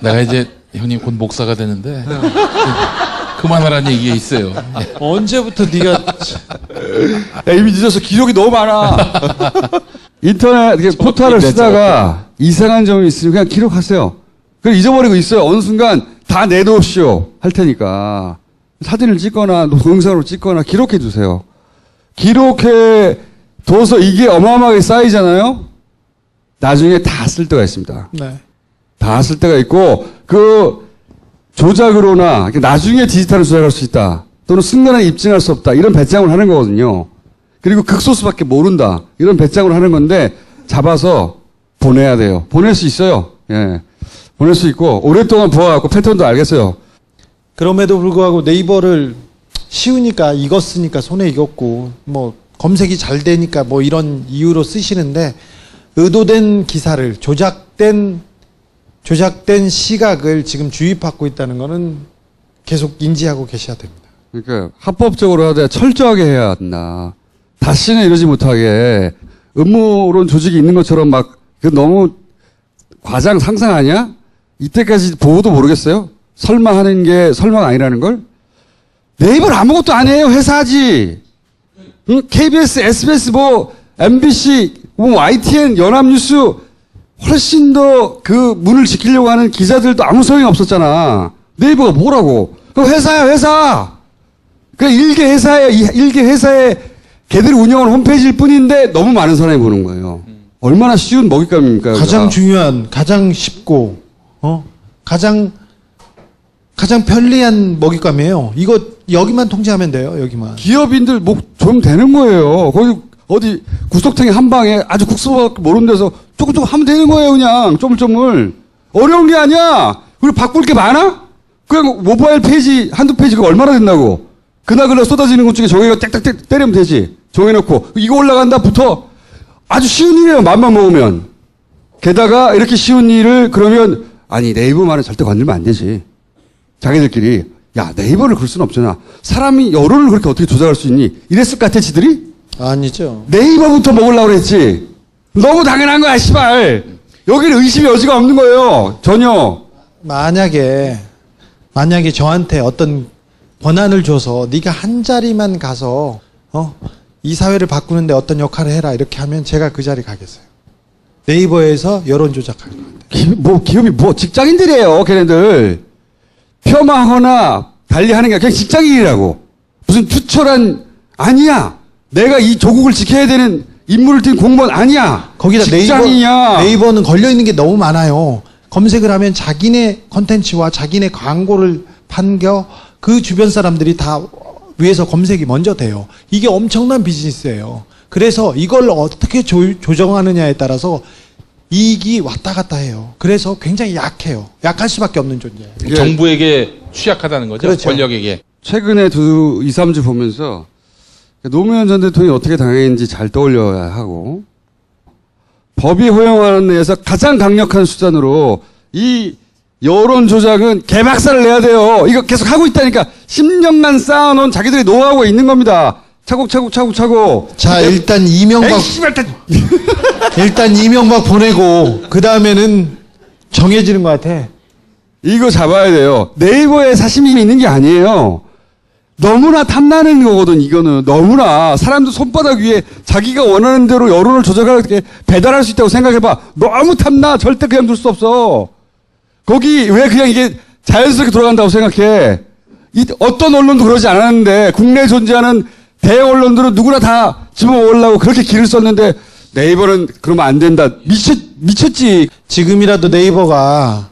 내가 이제 형님 곧 목사가 되는데 그만하라는 얘기가 있어요. 언제부터 네가 야, 이미 늦어서 기록이 너무 많아. 인터넷 포털을 쓰다가 이상한 점이 있으면 그냥 기록하세요. 그럼 잊어버리고 있어요. 어느 순간 다 내놓으시오 할 테니까 사진을 찍거나 동영상으로 찍거나 기록해 두세요. 기록해 둬서 이게 어마어마하게 쌓이잖아요. 나중에 다 쓸 때가 있습니다. 네. 다 쓸 때가 있고 그 조작으로나 나중에 디지털을 조작할 수 있다. 또는 순간에 입증할 수 없다. 이런 배짱을 하는 거거든요. 그리고 극소수밖에 모른다. 이런 배짱을 하는 건데 잡아서 보내야 돼요. 보낼 수 있어요. 예. 보낼 수 있고 오랫동안 보아갖고 패턴도 알겠어요. 그럼에도 불구하고 네이버를 쉬우니까 익었으니까 손에 익었고 뭐 검색이 잘 되니까 뭐 이런 이유로 쓰시는데 의도된 기사를 조작된 시각을 지금 주입하고 있다는 거는 계속 인지하고 계셔야 됩니다. 그러니까 합법적으로 하되 철저하게 해야 한다. 다시는 이러지 못하게 음모론 조직이 있는 것처럼 막 그 너무 과장 상상 아니야? 이때까지 보고도 모르겠어요? 설마 하는 게 설마가 아니라는 걸? 네이버는 아무것도 안 해요. 회사지. 응? KBS, SBS, 뭐 MBC, 뭐 YTN, 연합뉴스 훨씬 더 그 문을 지키려고 하는 기자들도 아무 소용이 없었잖아. 네이버가 뭐라고? 그 회사야 회사. 그 일개 회사에 일개 회사에 걔들이 운영하는 홈페이지일 뿐인데 너무 많은 사람이 보는 거예요. 얼마나 쉬운 먹잇감입니까? 가장 여기가. 중요한, 가장 쉽고 가장 편리한 먹잇감이에요. 이거 여기만 통제하면 돼요. 여기만. 기업인들 목 좀 되는 거예요. 거기 어디 구석탱이 한 방에 아주 국수밖에 모르는 데서 조금 하면 되는 거예요. 그냥 쪼물쪼물. 어려운 게 아니야. 그리고 바꿀 게 많아? 그냥 모바일 페이지 한두 페이지가 얼마나 된다고. 그날 쏟아지는 것 중에 정해가 땡땡땡 때리면 되지. 정해놓고 이거 올라간다부터 아주 쉬운 일이에요. 맘만 먹으면. 게다가 이렇게 쉬운 일을 그러면 아니 네이버만은 절대 건들면 안 되지. 자기들끼리 야 네이버를 그럴 수는 없잖아. 사람이 여론을 그렇게 어떻게 조작할 수 있니? 이랬을 것 같아 지들이? 아니죠. 네이버부터 먹으려고 그랬지. 너무 당연한 거야 씨발. 여기는 의심의 여지가 없는 거예요. 전혀. 만약에 저한테 어떤 권한을 줘서 네가 한 자리만 가서 이 사회를 바꾸는데 어떤 역할을 해라 이렇게 하면 제가 그 자리 가겠어요. 네이버에서 여론 조작할 거예요. 기업이 직장인들이에요. 걔네들 폄하하거나 달리하는 게 그냥 직장인이라고. 무슨 투철한 아니야. 내가 이 조국을 지켜야 되는 임무를 띈 공무원 아니야. 거기다 직장인이야. 네이버는 걸려 있는 게 너무 많아요. 검색을 하면 자기네 컨텐츠와 자기네 광고를 판겨 그 주변 사람들이 다 위에서 검색이 먼저 돼요. 이게 엄청난 비즈니스예요. 그래서 이걸 어떻게 조정하느냐에 따라서 이익이 왔다 갔다 해요. 그래서 굉장히 약해요. 약할 수밖에 없는 존재예요. 정부에게 취약하다는 거죠. 그렇죠. 권력에게. 최근에 2, 3주 보면서 노무현 전 대통령이 어떻게 당했는지 잘 떠올려야 하고 법이 허용하는 데에서 가장 강력한 수단으로 이 여론 조작은 개박살을 내야 돼요. 이거 계속 하고 있다니까. 10년간 쌓아놓은 자기들이 노하우가 있는 겁니다. 차곡차곡. 자, 일단 이명박. 에이, 씨발, 일단 이명박 보내고 그 다음에는 정해지는 것 같아. 이거 잡아야 돼요. 네이버에 사심이 있는 게 아니에요. 너무나 탐나는 거거든, 이거는. 너무나. 사람들 손바닥 위에 자기가 원하는 대로 여론을 조작하게 배달할 수 있다고 생각해봐. 너무 탐나. 절대 그냥 둘 수 없어. 거기 왜 그냥 이게 자연스럽게 돌아간다고 생각해. 어떤 언론도 그러지 않았는데, 국내에 존재하는 대형 언론들은 누구나 다 집어먹으려고 그렇게 길을 썼는데, 네이버는 그러면 안 된다. 미쳤지. 지금이라도 네이버가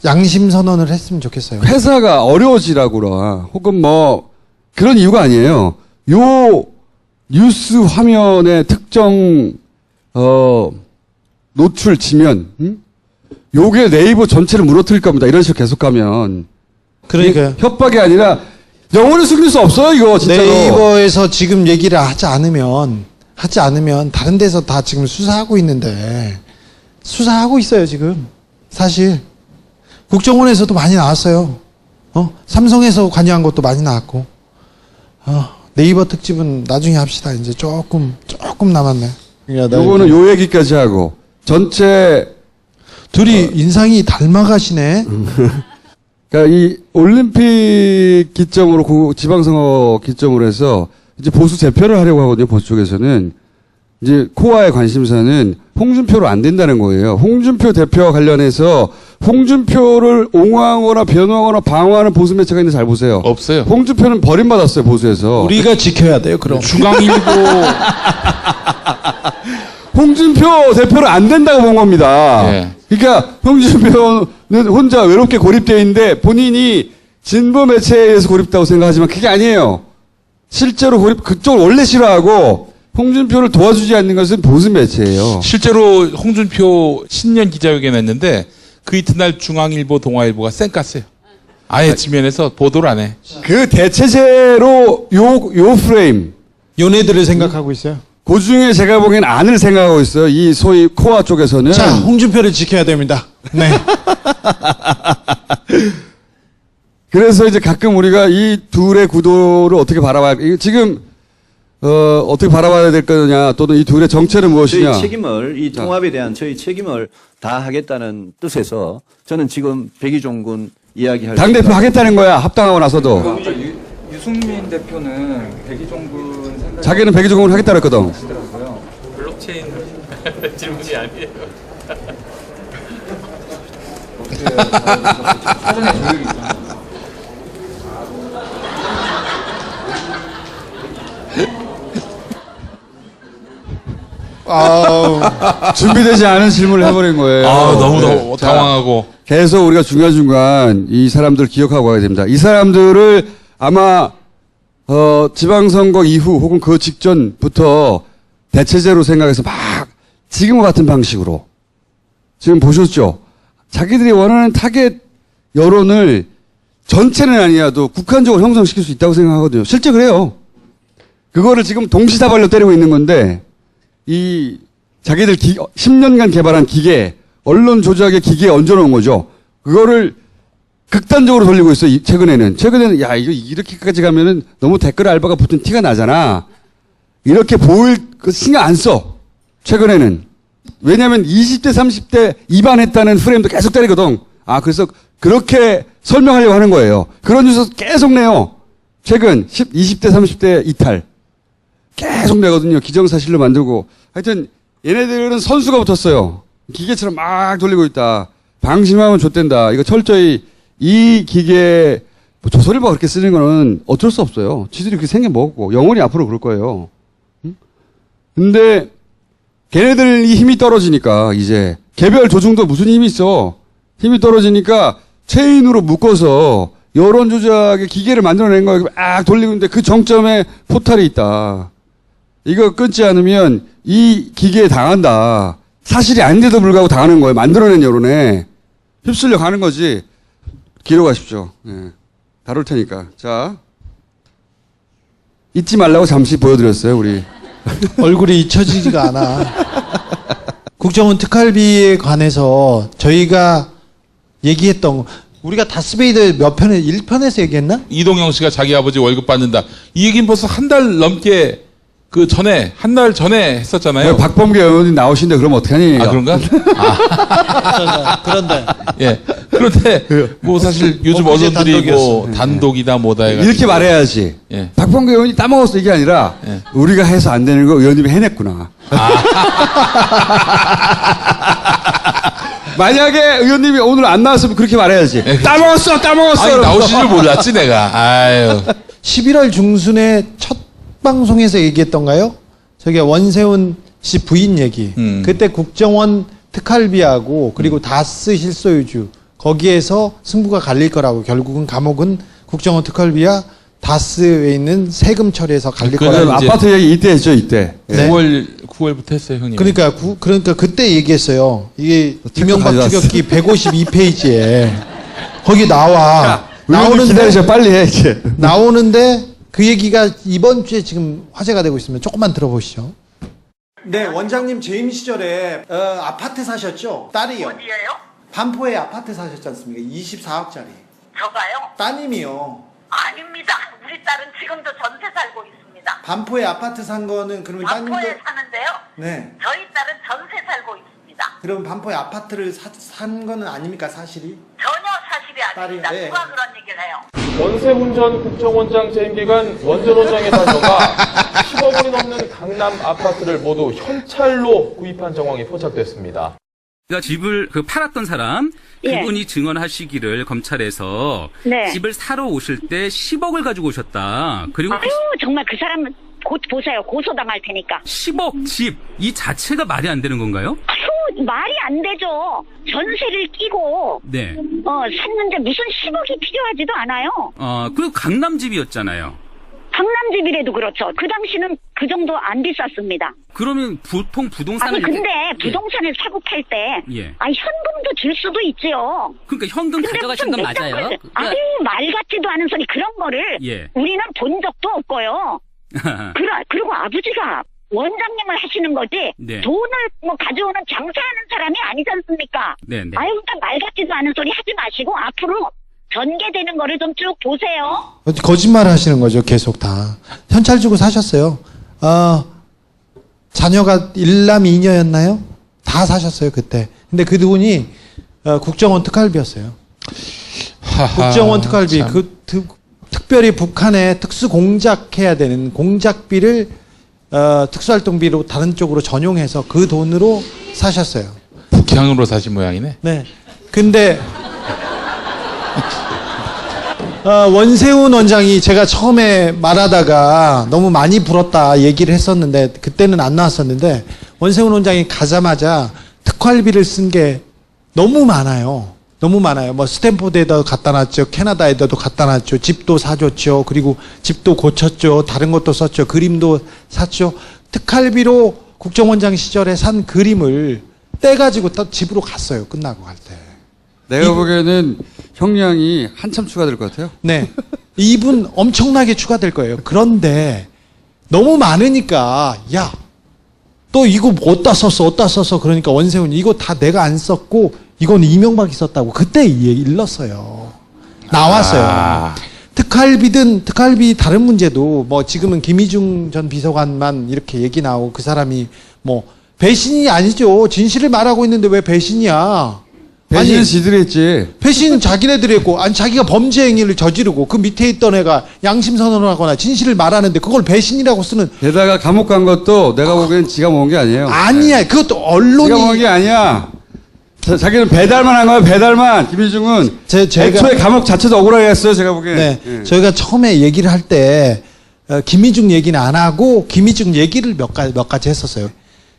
양심 선언을 했으면 좋겠어요. 회사가 어려워지라고라. 혹은 뭐 그런 이유가 아니에요. 요 뉴스 화면에 특정 노출 지면 요게 네이버 전체를 무너뜨릴 겁니다. 이런 식으로 계속하면. 그러니까요. 협박이 아니라 영원히 숨길 수 없어요. 이거 진짜로. 네이버에서 지금 얘기를 하지 않으면 다른 데서 다 지금 수사하고 있는데 수사하고 있어요 지금. 사실 국정원에서도 많이 나왔어요. 삼성에서 관여한 것도 많이 나왔고. 네이버 특집은 나중에 합시다. 이제 조금 남았네. 요거는 요 얘기까지 하고 전체 둘이 인상이 닮아가시네. 그러니까 이 올림픽 기점으로 지방선거 기점으로 해서 이제 보수 재표를 하려고 하거든요. 보수 쪽에서는 이제 코아의 관심사는 홍준표로 안 된다는 거예요. 홍준표 대표와 관련해서 홍준표를 옹호하거나 변호하거나 방어하는 보수 매체가 있는지 잘 보세요. 없어요. 홍준표는 버림받았어요, 보수에서. 우리가 지켜야 돼요. 그럼 중앙일보 홍준표 대표는 안 된다고 본 겁니다. 예. 그러니까 홍준표는 혼자 외롭게 고립되어 있는데 본인이 진보 매체에 의해서 고립다고 생각하지만 그게 아니에요. 실제로 그쪽을 원래 싫어하고 홍준표를 도와주지 않는 것은 보수 매체예요. 실제로 홍준표 신년 기자회견 했는데 그 이튿날 중앙일보, 동아일보가 쌩깠어요. 아예 지면에서 보도를 안 해. 그 대체제로 요 프레임. 요네들을 생각하고 있어요. 그 중에 제가 보기엔 안을 생각하고 있어요. 이 소위 코아 쪽에서는. 자, 홍준표를 지켜야 됩니다. 네. 그래서 이제 가끔 우리가 이 둘의 구도를 어떻게 바라봐야, 지금, 어떻게 바라봐야 될 거냐, 또는 이 둘의 정체는 무엇이냐. 저희 책임을, 이 통합에 대한 저희 책임을 다 하겠다는 뜻에서 저는 지금 백의종 군 이야기할 당대표 하겠다는 거야, 합당하고 나서도. 유승민 대표는 백의종 군 생각 자기는 백의종군을 하겠다 그랬거든. 블록체인 질문이 아니에요. 사전에 조율이 있잖아요. 준비되지 않은 질문을 해버린 거예요. 너무 네. 당황하고. 계속 우리가 중간중간 이 사람들 기억하고 가야 됩니다. 이 사람들을 아마, 지방선거 이후 혹은 그 직전부터 대체제로 생각해서 막 지금과 같은 방식으로 지금 보셨죠? 자기들이 원하는 타겟 여론을 전체는 아니어도 국한적으로 형성시킬 수 있다고 생각하거든요. 실제 그래요. 그거를 지금 동시다발로 때리고 있는 건데 이 자기들 10년간 개발한 기계, 언론 조작의 기계에 얹어놓은 거죠. 그거를 극단적으로 돌리고 있어요. 최근에는 야 이거 이렇게까지 가면은 너무 댓글 알바가 붙은 티가 나잖아. 이렇게 보일 그 신경 안 써. 최근에는. 왜냐하면 20대 30대 입안했다는 프레임도 계속 때리거든. 그래서 그렇게 설명하려고 하는 거예요. 그런 뉴스 계속 내요. 최근 20대 30대 이탈 계속 내거든요. 기정사실로 만들고. 하여튼 얘네들은 선수가 붙었어요. 기계처럼 막 돌리고 있다. 방심하면 좆된다. 이거 철저히 이 기계 조선일보가 그렇게 쓰는 거는 어쩔 수 없어요. 지들이 그렇게 생겨먹었고 영원히 앞으로 그럴 거예요. 근데 걔네들이 힘이 떨어지니까 이제 개별 조중도 무슨 힘이 있어. 힘이 떨어지니까 체인으로 묶어서 여론 조작의 기계를 만들어낸 거예요. 막 돌리고 있는데 그 정점에 포탈이 있다. 이거 끊지 않으면 이 기계에 당한다. 사실이 아닌데도 불구하고 당하는 거예요. 만들어낸 여론에. 휩쓸려 가는 거지. 기로 가십시오. 네. 다룰 테니까. 자. 잊지 말라고 잠시 보여드렸어요, 우리. 얼굴이 잊혀지지가 않아. 국정원 특활비에 관해서 저희가 얘기했던 우리가 다스베이더 몇 편에 1편에서 얘기했나? 이동영 씨가 자기 아버지 월급 받는다. 이 얘기는 벌써 한 달 넘게 그 전에 한 달 전에 했었잖아요. 왜 박범계 의원이 나오신데 그러면 어떡하니? 아 그런가? 그런데 예. 그런데 뭐 사실 요즘 엊그제 언론들이 뭐 단독이었어. 단독이다 뭐다 해가지고 이렇게 말해야지. 예. 박범계 의원이 따먹었어 이게 아니라 예. 우리가 해서 안 되는 거 의원님이 해냈구나. 만약에 의원님이 오늘 안 나왔으면 그렇게 말해야지. 따먹었어. 아니 나오실 줄 몰랐지 내가. 아유. 11월 중순에 첫 방송에서 얘기했던가요? 저기 원세훈 씨 부인 얘기. 그때 국정원 특활비하고 그리고 다스 실소유주 거기에서 승부가 갈릴 거라고 결국은 감옥은 국정원 특활비와 다스에 있는 세금 처리에서 갈릴 그건 거라고. 아파트 얘기 이때 했죠 이때. 네. 9월부터 했어요 형님. 그러니까 그때 얘기했어요. 이게 이명박 가져왔어. 추격기 152페이지에 거기 나와. 의원님 기다리셔 빨리 해 이제. 나오는데 그 얘기가 이번 주에 지금 화제가 되고 있습니다. 조금만 들어보시죠. 네, 원장님 재임 시절에 아파트 사셨죠? 딸이요. 어디예요? 반포에 아파트 사셨지 않습니까? 24억짜리. 저가요? 따님이요. 아닙니다. 우리 딸은 지금도 전세 살고 있습니다. 반포에 아파트 산 거는 그러면 따님도. 반포에 사는데요. 네. 저희 딸은 전세 살고 있습니다. 그럼 반포에 아파트를 산 거는 아닙니까 사실이? 전혀 사실이 아닙니다. 딸이요? 네. 누가 그런 얘기를 해요? 원세훈 전 국정원장 재임 기간 원전 원장의 자녀가 10억 원이 넘는 강남 아파트를 모두 현찰로 구입한 정황이 포착됐습니다. 집을 팔았던 사람 그분이 증언하시기를 검찰에서 네. 집을 사러 오실 때 10억을 가지고 오셨다. 그리고 아유, 정말 그 사람은 곧 보세요. 고소당할 테니까. 10억 집 이 자체가 말이 안 되는 건가요? 아유, 말이 안 되죠. 전세를 끼고 네. 샀는데 무슨 10억이 필요하지도 않아요. 그리고 강남 집이었잖아요. 강남집이라도 그렇죠. 그 당시는 그 정도 안 비쌌습니다. 그러면 보통 부동산을 아니 근데 이렇게- 부동산을 사고 팔 때 예. 현금도 줄 수도 있지요. 그러니까 현금 근데 가져가신 무슨 건 맞아요? 넷장을- 아유 말 같지도 않은 소리 그런 거를 예. 우리는 본 적도 없고요. 그리고 아버지가 원장님을 하시는 거지 네. 돈을 가져오는 장사하는 사람이 아니지 않습니까? 네, 네. 아유 그러니까 말 같지도 않은 소리 하지 마시고 앞으로 전개되는 거를 좀 쭉 보세요. 거짓말 하시는 거죠, 계속 다. 현찰 주고 사셨어요. 자녀가 1남 2녀였나요? 다 사셨어요, 그때. 근데 그 돈이 국정원 특활비였어요. 국정원 특활비, 참. 특별히 북한에 특수 공작해야 되는 공작비를 특수활동비로 다른 쪽으로 전용해서 그 돈으로 사셨어요. 북향으로 사신 모양이네. 네. 근데 원세훈 원장이 제가 처음에 말하다가 너무 많이 불었다 얘기를 했었는데 그때는 안 나왔었는데 원세훈 원장이 가자마자 특활비를 쓴 게 너무 많아요. 너무 많아요. 뭐 스탠포드에다 갖다 놨죠. 캐나다에다도 갖다 놨죠. 집도 사줬죠. 그리고 집도 고쳤죠. 다른 것도 썼죠. 그림도 샀죠. 특활비로 국정원장 시절에 산 그림을 떼가지고 집으로 갔어요. 끝나고 갈 때. 내가 보기에는 형량이 한참 추가될 것 같아요. 네. 이분 엄청나게 추가될 거예요. 그런데 너무 많으니까 야, 또 이거 어디다 썼어. 그러니까 원세훈이 이거 다 내가 안 썼고 이건 이명박이 썼다고 그때 일렀어요. 나왔어요. 특활비 다른 문제도 뭐 지금은 김희중 전 비서관만 이렇게 얘기 나오고 그 사람이 뭐 배신이 아니죠. 진실을 말하고 있는데 왜 배신이야? 배신은 지들이 했지. 배신은 자기네들이 했고, 아니, 자기가 범죄 행위를 저지르고, 그 밑에 있던 애가 양심선언을 하거나 진실을 말하는데 그걸 배신이라고 쓰는. 게다가 감옥 간 것도 내가 보기엔 지가 먹은 게 아니에요. 아니야. 그것도 언론이. 지가 먹은 게 아니야. 자기는 배달만 한 거야, 배달만. 김희중은. 애초에 감옥 자체도 억울하게 했어요, 제가 보기엔. 네. 예. 저희가 처음에 얘기를 할 때, 김희중 얘기는 안 하고, 김희중 얘기를 몇 가지 했었어요.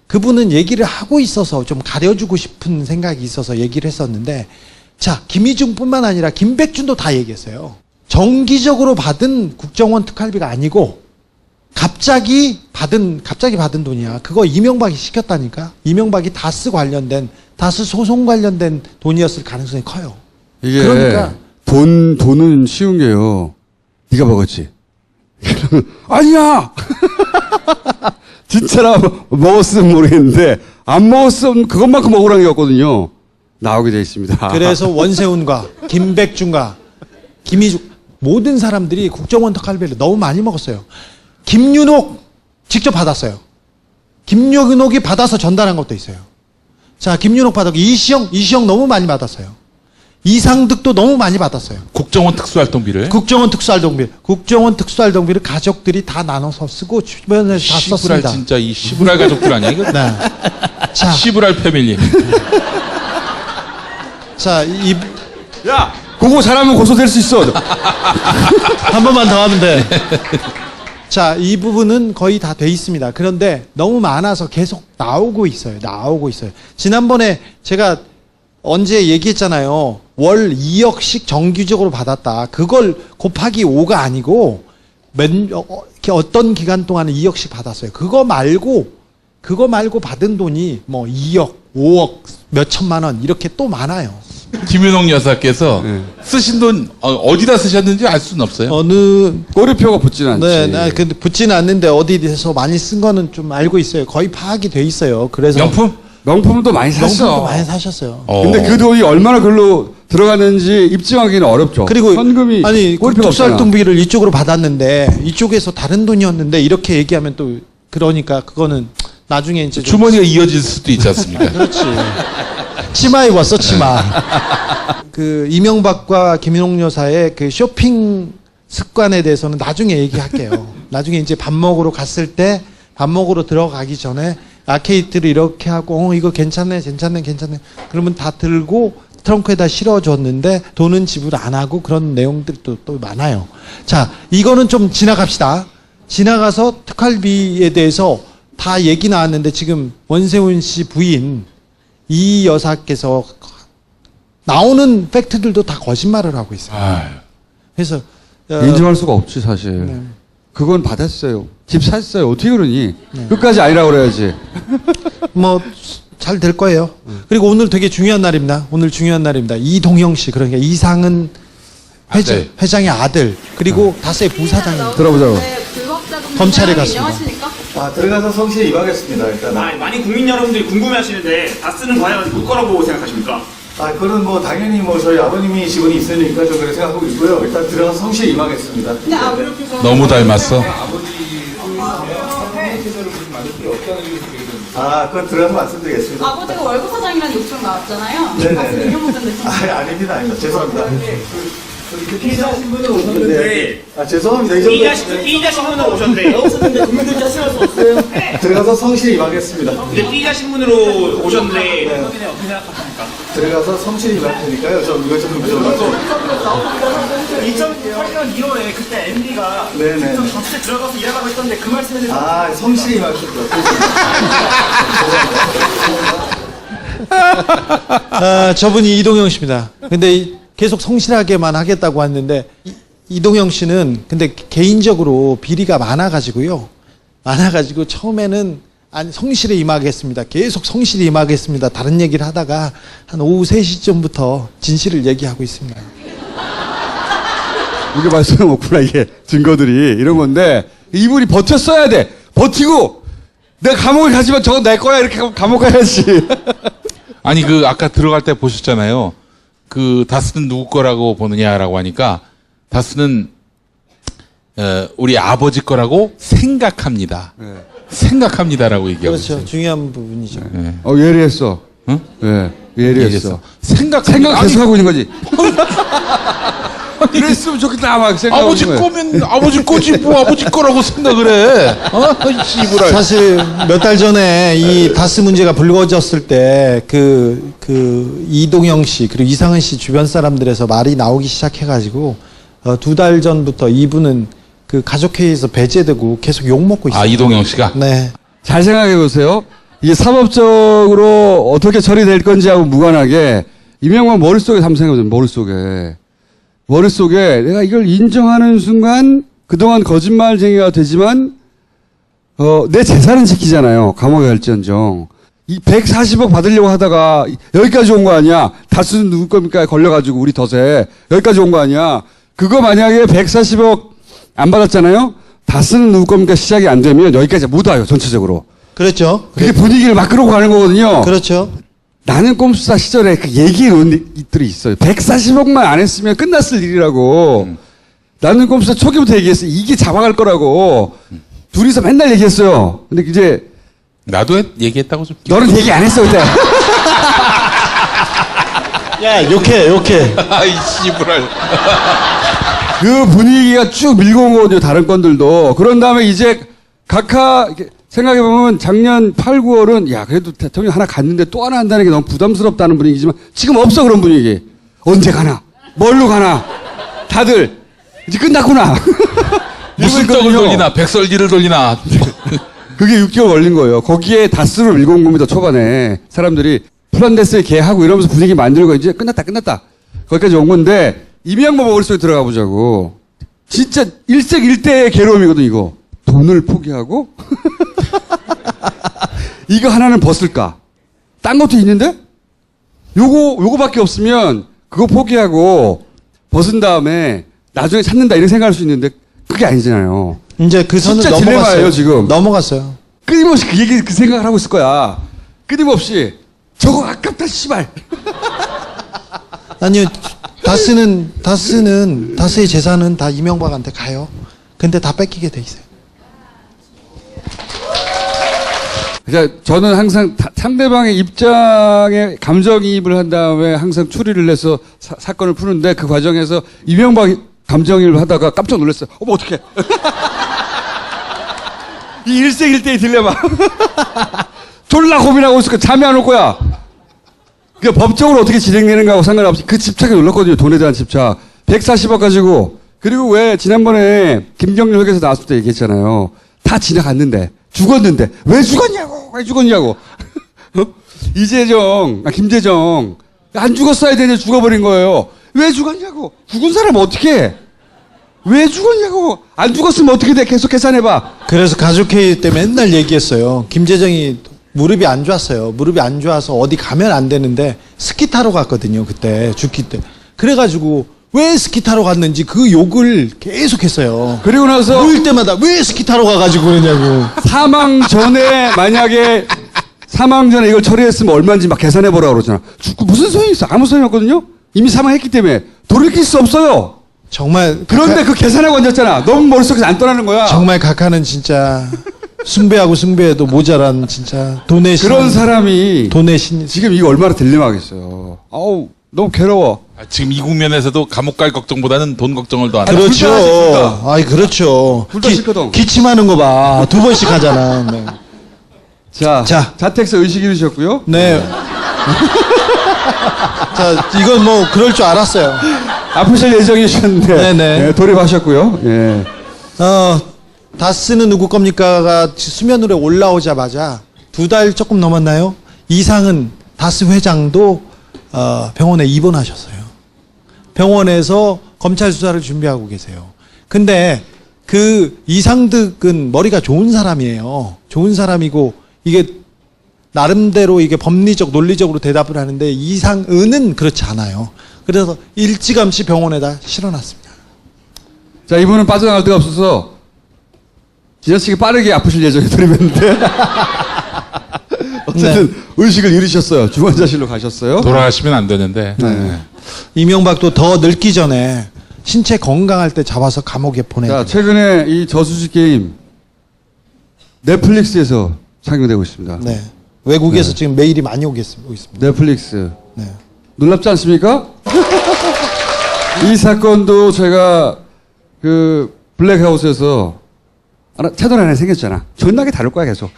그분은 얘기를 하고 있어서 좀 가려주고 싶은 생각이 있어서 얘기를 했었는데, 자, 김희중뿐만 아니라 김백준도 다 얘기했어요. 정기적으로 받은 국정원 특활비가 아니고, 갑자기 받은 돈이야. 그거 이명박이 시켰다니까? 이명박이 다스 소송 관련된 돈이었을 가능성이 커요. 이게 그러니까 돈은 쉬운 게요. 네가 먹었지. 아니야. 진짜라 먹었으면 모르겠는데 안 먹었으면 그것만큼 억울한 게 없거든요. 나오게 돼 있습니다. 그래서 원세훈과 김백준과 김희중 모든 사람들이 국정원 특활비를 너무 많이 먹었어요. 김윤옥 직접 받았어요. 김윤옥이 받아서 전달한 것도 있어요. 자, 김윤옥 받았고, 이시영 너무 많이 받았어요. 이상득도 너무 많이 받았어요. 국정원 특수활동비를. 국정원 특수활동비를 가족들이 다 나눠서 쓰고 주변에서 다 시부랄 썼습니다. 진짜 이 시부랄 가족들 아니야 이거? 네. 자, 시부랄 패밀리. 자, 야, 그거 잘하면 고소될 수 있어. 한 번만 더 하면 돼. 자, 이 부분은 거의 다 돼 있습니다. 그런데 너무 많아서 계속 나오고 있어요. 지난번에 제가 언제 얘기했잖아요. 월 2억씩 정규적으로 받았다. 그걸 곱하기 5가 아니고 어떤 기간 동안에 2억씩 받았어요. 그거 말고 받은 돈이 뭐 2억, 5억, 몇 천만 원 이렇게 또 많아요. 김윤옥 여사께서 쓰신 돈 어디다 쓰셨는지 알 수는 없어요. 어느 꼬리표가 붙지는 않지. 네, 근데 붙지는 않는데 어디에서 많이 쓴 거는 좀 알고 있어요. 거의 파악이 돼 있어요. 그래서 명품도 많이 샀어. 명품도 많이 사셨어요. 근데 그 돈이 얼마나 글로 들어가는지 입증하기는 어렵죠. 그리고 현금이 아니 꼬리표가 없잖아. 특수활동비를 이쪽으로 받았는데 이쪽에서 다른 돈이었는데 이렇게 얘기하면 또 그러니까 그거는 나중에 이제 좀 주머니가 이어질 수도 있지 않습니까? 그렇지. 치마 입었어, 치마. 그 이명박과 김윤옥 여사의 그 쇼핑 습관에 대해서는 나중에 얘기할게요. 나중에 이제 밥 먹으러 갔을 때 밥 먹으러 들어가기 전에 아케이트를 이렇게 하고 이거 괜찮네. 그러면 다 들고 트렁크에다 실어줬는데 돈은 지불 안 하고 그런 내용들이 또 많아요. 자, 이거는 좀 지나갑시다. 지나가서 특활비에 대해서 다 얘기 나왔는데 지금 원세훈 씨 부인 이 여사께서 나오는 팩트들도 다 거짓말을 하고 있어요. 그래서 인정할 수가 없지 사실. 네. 그건 받았어요. 집 샀어요. 어떻게 그러니? 끝까지 아니라고 그래야지. 뭐 잘 될 거예요. 그리고 오늘 되게 중요한 날입니다. 이동영 씨, 그러니까 이상은 회장의 아들, 그리고 다스의 부사장입니다. 들어보자고. 검찰에 갔습니다. 들어가서 성실히 임하겠습니다. 일단. 많이 국민 여러분들이 궁금해하시는데 다스는 과연 누구 거라고 생각하십니까? 그건 뭐 당연히 뭐 저희 아버님이 직원이 있으니까 저 그렇게 생각하고 있고요. 일단 들어가서 성실히 임하겠습니다. 너무 닮았어. 그건 들어가서 말씀드리겠습니다. 아버지가 월급 사장이라는 욕설 나왔잖아요. 네네네. 이용호전 아닙니다. 죄송합니다. 피의자 신분으로 오셨는데 죄송합니다. 피의자 신분으로 오셨는데 없었는데 국민들께 하시할 수 없어요. 들어가서 성실히 임하겠습니다. 근데 피의자 신분으로 오셨는데 어떻게 생각하십니까? 들어가서 성실히 임할 테니까요. 이거 좀 물어봐주세요. 2008년 1월에 그때 MB가 네네. 전체 들어가서 일하라고 했던데 그 말씀에 대해서 성실히 임하겠습니다. 저분이 이동영 씨입니다. 근데 계속 성실하게만 하겠다고 했는데 이동영 씨는 근데 개인적으로 비리가 많아가지고 처음에는 성실히 임하겠습니다. 계속 성실히 임하겠습니다. 다른 얘기를 하다가 한 오후 3시쯤부터 진실을 얘기하고 있습니다. 이게 말씀은 없구나. 이게 증거들이 이런 건데 이분이 버텼어야 돼. 버티고 내가 감옥에 가지만 저건 내 거야 이렇게 하고 감옥 가야지. 아니 아까 들어갈 때 보셨잖아요. 다스는 누구 거라고 보느냐라고 하니까 다스는 우리 아버지 거라고 생각합니다. 생각합니다라고 얘기하고 그렇죠. 중요한 부분이죠. 예리했어. 응? 예리했어. 생각 계속 하고 있는 거지. 그랬으면 좋겠다 막 생각하고 아버지 있는 거야. 거면 아버지 거지 뭐 아버지 거라고 생각을 해. 사실 몇 달 전에 이 다스 문제가 불거졌을 때 이동영 씨 그리고 이상은 씨 주변 사람들에서 말이 나오기 시작해가지고 2달 전부터 이분은 가족회의에서 배제되고 계속 욕 먹고 있어요. 이동영 씨가? 네. 잘 생각해 보세요. 이게 사법적으로 어떻게 처리될 건지하고 무관하게 이명박 머릿속에 한번 생각해 보세요. 머릿속에 내가 이걸 인정하는 순간 그동안 거짓말쟁이가 되지만 내 재산은 지키잖아요. 감옥에 갈지언정. 이 140억 받으려고 하다가 여기까지 온 거 아니야. 다스는 누구 겁니까? 걸려가지고 우리 덫에 여기까지 온 거 아니야. 그거 만약에 140억 안 받았잖아요. 다스는 누구 겁니까? 시작이 안 되면 여기까지 못 와요. 전체적으로. 그렇죠. 그게 분위기를 막 끌고 가는 거거든요. 그렇죠. 나는 꼼수사 시절에 그 얘기의 논리들이 있어요. 140억만 안 했으면 끝났을 일이라고. 나는 꼼수사 초기부터 얘기했어. 이게 잡아갈 거라고. 둘이서 맨날 얘기했어요. 근데 이제 나도 얘기했다고 좀. 너는 얘기 안 했어 그때. 야, 욕해. 아이 씨부랄. 그 분위기가 쭉 밀고 온 거거든요. 다른 건들도. 그런 다음에 이제 각하 생각해보면 작년 8, 9월은 야 그래도 대통령 하나 갔는데 또 하나 한다는 게 너무 부담스럽다는 분위기지만 지금 없어 그런 분위기. 언제 가나? 뭘로 가나? 다들 이제 끝났구나. 무슨 떡을 돌리나 백설기를 돌리나. 그게 6개월 걸린 거예요. 거기에 다스를 밀고 온 겁니다. 초반에 사람들이 플란데스에 개하고 이러면서 분위기 만들고 이제 끝났다. 거기까지 온 건데 이명박 머릿속에 들어가 보자고. 진짜 일색일대의 괴로움이거든 이거. 돈을 포기하고 이거 하나는 벗을까? 딴 것도 있는데 요거밖에 없으면 그거 포기하고 벗은 다음에 나중에 찾는다 이런 생각할 수 있는데 그게 아니잖아요. 이제 그 선을 진짜 넘어갔어요. 딜레마예요 지금. 넘어갔어요. 끊임없이 그 생각을 하고 있을 거야. 끊임없이 저거 아깝다 씨발. 아니요. 다스의 재산은 다 이명박한테 가요. 근데 다 뺏기게 돼 있어요. 그러니까 저는 항상 상대방의 입장에 감정이입을 한 다음에 항상 추리를 해서 사건을 푸는데 그 과정에서 이명박이 감정이입을 하다가 깜짝 놀랐어요. 어머 어떡해. 이 일생일대의 딜레마. 졸라 고민하고 있을 거야. 잠이 안 올 거야. 그러니까 법적으로 어떻게 진행되는가하고 상관없이 그 집착에 놀랐거든요. 돈에 대한 집착. 140억 가지고. 그리고 왜 지난번에 김경률 회계에서 나왔을 때 얘기했잖아요. 다 지나갔는데. 죽었는데. 왜 죽었냐고. 김재정. 안 죽었어야 되는데 죽어버린 거예요. 왜 죽었냐고. 죽은 사람 어떻게 해? 왜 죽었냐고. 안 죽었으면 어떻게 돼? 계속 계산해봐. 그래서 가족회의 때 맨날 얘기했어요. 김재정이 무릎이 안 좋았어요. 무릎이 안 좋아서 어디 가면 안 되는데 스키 타러 갔거든요. 그때 죽기 때. 그래가지고 왜 스키 타러 갔는지 그 욕을 계속 했어요. 그리고 나서 모일 때마다 왜 스키 타러 가가지고 그러냐고. 사망 전에 이걸 처리했으면 얼마인지 막 계산해보라고 그러잖아. 죽고 무슨 소용이 있어? 아무 소용이 없거든요? 이미 사망했기 때문에 돌이킬 수 없어요. 정말. 그런데 그 계산하고 앉았잖아. 너무 머릿속에서 안 떠나는 거야. 정말 각하는 진짜 숭배하고 숭배해도 모자란 진짜 돈의 신. 그런 사람이 돈의 신. 지금 이거 얼마나 딜레마겠어요. 아우 너무 괴로워. 지금 이 국면에서도 감옥 갈 걱정보다는 돈 걱정을 더 하는. 그렇죠. 아이 그렇죠. 기침하는 거 봐. 2번씩 하잖아. 네. 자, 자택서 의식 이루셨고요. 네. 자, 이건 뭐 그럴 줄 알았어요. 아프실 예정이셨는데 네네. 네, 돌입하셨고요. 예. 다스는 누구 겁니까가 수면 위에 올라오자마자 2달 조금 넘었나요? 이상은 다스 회장도 병원에 입원하셨어요. 병원에서 검찰 수사를 준비하고 계세요. 근데 그 이상득은 머리가 좋은 사람이에요. 좋은 사람이고 이게 나름대로 이게 법리적 논리적으로 대답을 하는데 이상은은 그렇지 않아요. 그래서 일찌감치 병원에다 실어놨습니다. 자, 이분은 빠져나갈 데가 없어서 지나치게 빠르게 아프실 예정에 돌입했는데 어쨌든 의식을 잃으셨어요. 중환자실로 가셨어요. 돌아가시면 안 되는데. 네. 이명박도 더 늙기 전에 신체 건강할 때 잡아서 감옥에 보내요. 자, 최근에 이 저수지 게임 넷플릭스에서 상영되고 있습니다. 네. 외국에서 지금 메일이 많이 오고 있습니다. 넷플릭스. 네. 놀랍지 않습니까? 이 사건도 제가 그 블랙하우스에서 채널 안에 생겼잖아. 존나게 다룰 거야 계속.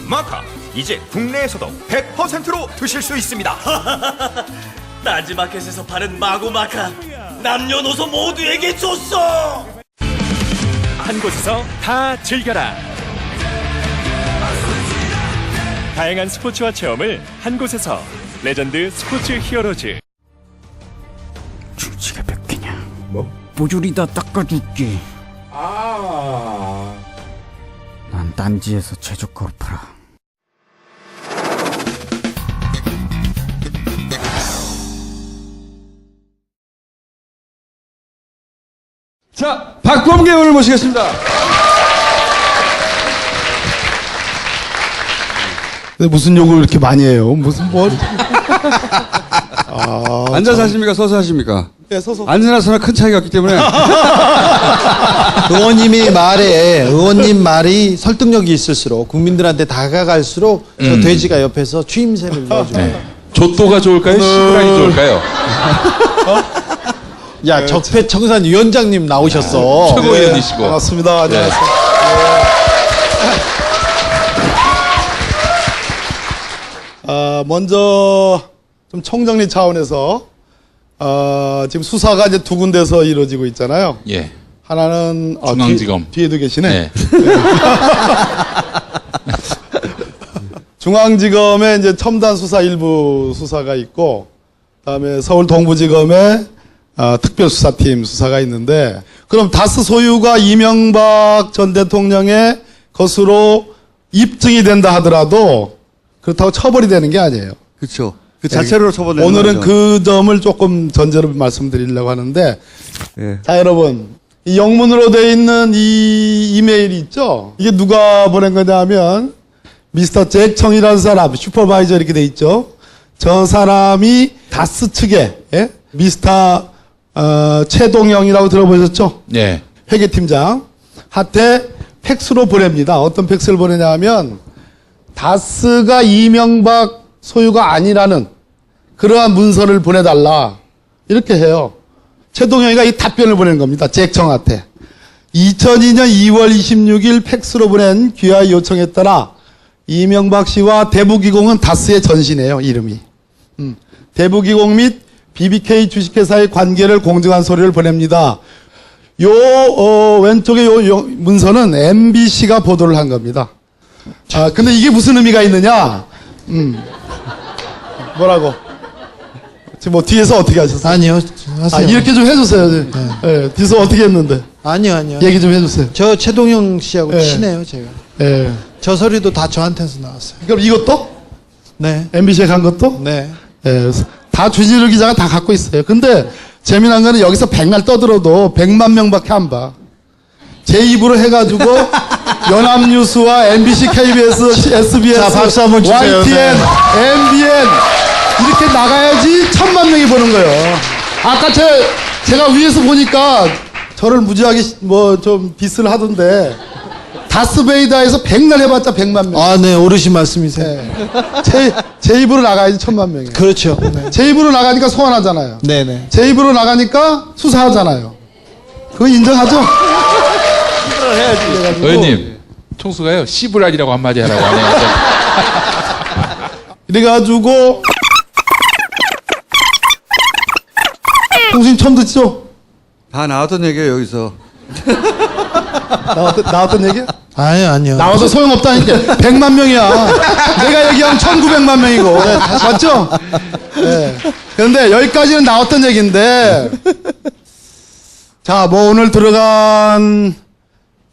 마카 이제 국내에서도 100%로 드실 수 있습니다. 딴지마켓에서 파는 마구마카 남녀노소 모두에게 줬어. 한 곳에서 다 즐겨라. 다양한 스포츠와 체험을 한 곳에서. 레전드 스포츠 히어로즈. 주지가 몇 개냐? 뭐? 뽀줄이다 닦아줄게. 난 딴지에서 최저가로 팔아. 자, 박범계 의원을 모시겠습니다. 근데 무슨 욕을 이렇게 많이 해요? 무슨 뭐? 앉아서 하십니까? 서서 하십니까? 네, 서서. 앉으나 서나 큰 차이가 없기 때문에. 의원님 말이 설득력이 있을수록 국민들한테 다가갈수록 저 돼지가 옆에서 추임새를 넣어줘요. 조또가 좋을까요? 시브란이 좋을까요? 야, 적폐청산 위원장님 나오셨어. 최고위원이시고. 반갑습니다. 안녕하세요. 먼저 좀 총정리 차원에서 지금 수사가 이제 두 군데서 이루어지고 있잖아요. 예. 하나는 중앙지검. 뒤에도 계시네. 네. 중앙지검에 이제 첨단 수사 일부 수사가 있고, 그다음에 서울 동부지검에 특별수사팀 수사가 있는데, 그럼 다스 소유가 이명박 전 대통령의 것으로 입증이 된다 하더라도 그렇다고 처벌이 되는 게 아니에요. 그렇죠. 그 자체로 처벌되는 오늘은 거죠. 그 점을 조금 전제로 말씀드리려고 하는데, 예. 자, 여러분, 이 영문으로 되어 있는 이 이메일이 있죠? 이게 누가 보낸 거냐면 미스터 잭 청이라는 사람, 슈퍼바이저 이렇게 돼 있죠? 저 사람이 다스 측에, 예? 미스터 최동영이라고 들어보셨죠? 예. 회계팀장 한테 팩스로 보냅니다. 어떤 팩스를 보내냐면 다스가 이명박 소유가 아니라는 그러한 문서를 보내달라 이렇게 해요. 최동영이가 이 답변을 보낸 겁니다. 잭청한테. 2002년 2월 26일 팩스로 보낸 귀하의 요청에 따라 이명박 씨와 대부기공은 다스의 전신이에요. 이름이. 대부기공 및 BBK 주식회사의 관계를 공증한 서류를 보냅니다. 왼쪽에 요 문서는 MBC가 보도를 한 겁니다. 근데 이게 무슨 의미가 있느냐? 뭐라고? 지금 뭐 뒤에서 어떻게 하셨어요? 아니요. 하세요. 이렇게 좀 해주세요. 네, 뒤에서 어떻게 했는데? 아니요. 얘기 좀 해주세요. 저 최동영 씨하고 친해요, 제가. 네. 저 서류도 다 저한테서 나왔어요. 그럼 이것도? 네. MBC에 간 것도? 네. 다 주진우 기자가 다 갖고 있어요. 근데 재미난 거는 여기서 백날 떠들어도 100만 명밖에 안 봐. 제 입으로 해가지고 연합뉴스와 MBC, KBS, SBS, 자, 박수 한번 주세요. YTN, 네. MBN 이렇게 나가야지 1000만 명이 보는 거예요. 아까 제가 위에서 보니까 저를 무지하게 뭐 좀 디스를 하던데 다스베이다에서 100날 해봤자 100만 명. 네, 어르신 말씀이세요. 네. 제 입으로 나가야지 1000만 명이. 그렇죠. 네. 제 입으로 나가니까 소환하잖아요. 네네. 제 입으로 나가니까 수사하잖아요. 그거 인정하죠? 의원님, 총수가요, 시브란이라고 한마디 하라고 하네요. 이래가지고, 총수님 처음 듣죠? 다 나왔던 얘기예요, 여기서. 나왔던 얘기야? 아니요. 나와서 소용없다니까. 100만 명이야. 내가 얘기하면 1900만 명이고. 맞죠? 네. 그런데 여기까지는 나왔던 얘기인데, 자, 뭐 오늘 들어간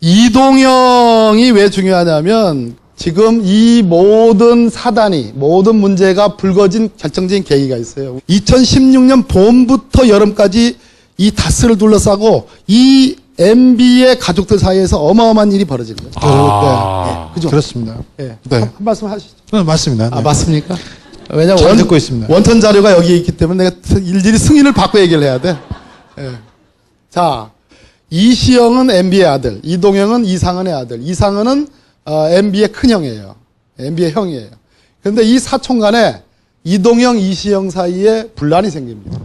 이동영이 왜 중요하냐면, 지금 이 모든 사단이, 모든 문제가 불거진 결정적인 계기가 있어요. 2016년 봄부터 여름까지 이 다스를 둘러싸고 이 MB의 가족들 사이에서 어마어마한 일이 벌어진 거죠. 네. 그죠? 그렇습니다. 네. 네. 한 말씀 하시죠. 맞습니다. 네. 맞습니까? 왜냐면 잘 듣고 있습니다. 원천 자료가 여기 있기 때문에 내가 일일이 승인을 받고 얘기를 해야 돼. 네. 자, 이시영은 MB의 아들, 이동영은 이상은의 아들. 이상은은 MB의 큰형이에요. MB의 형이에요. 그런데 이 사촌 간에 이동영, 이시영 사이에 분란이 생깁니다.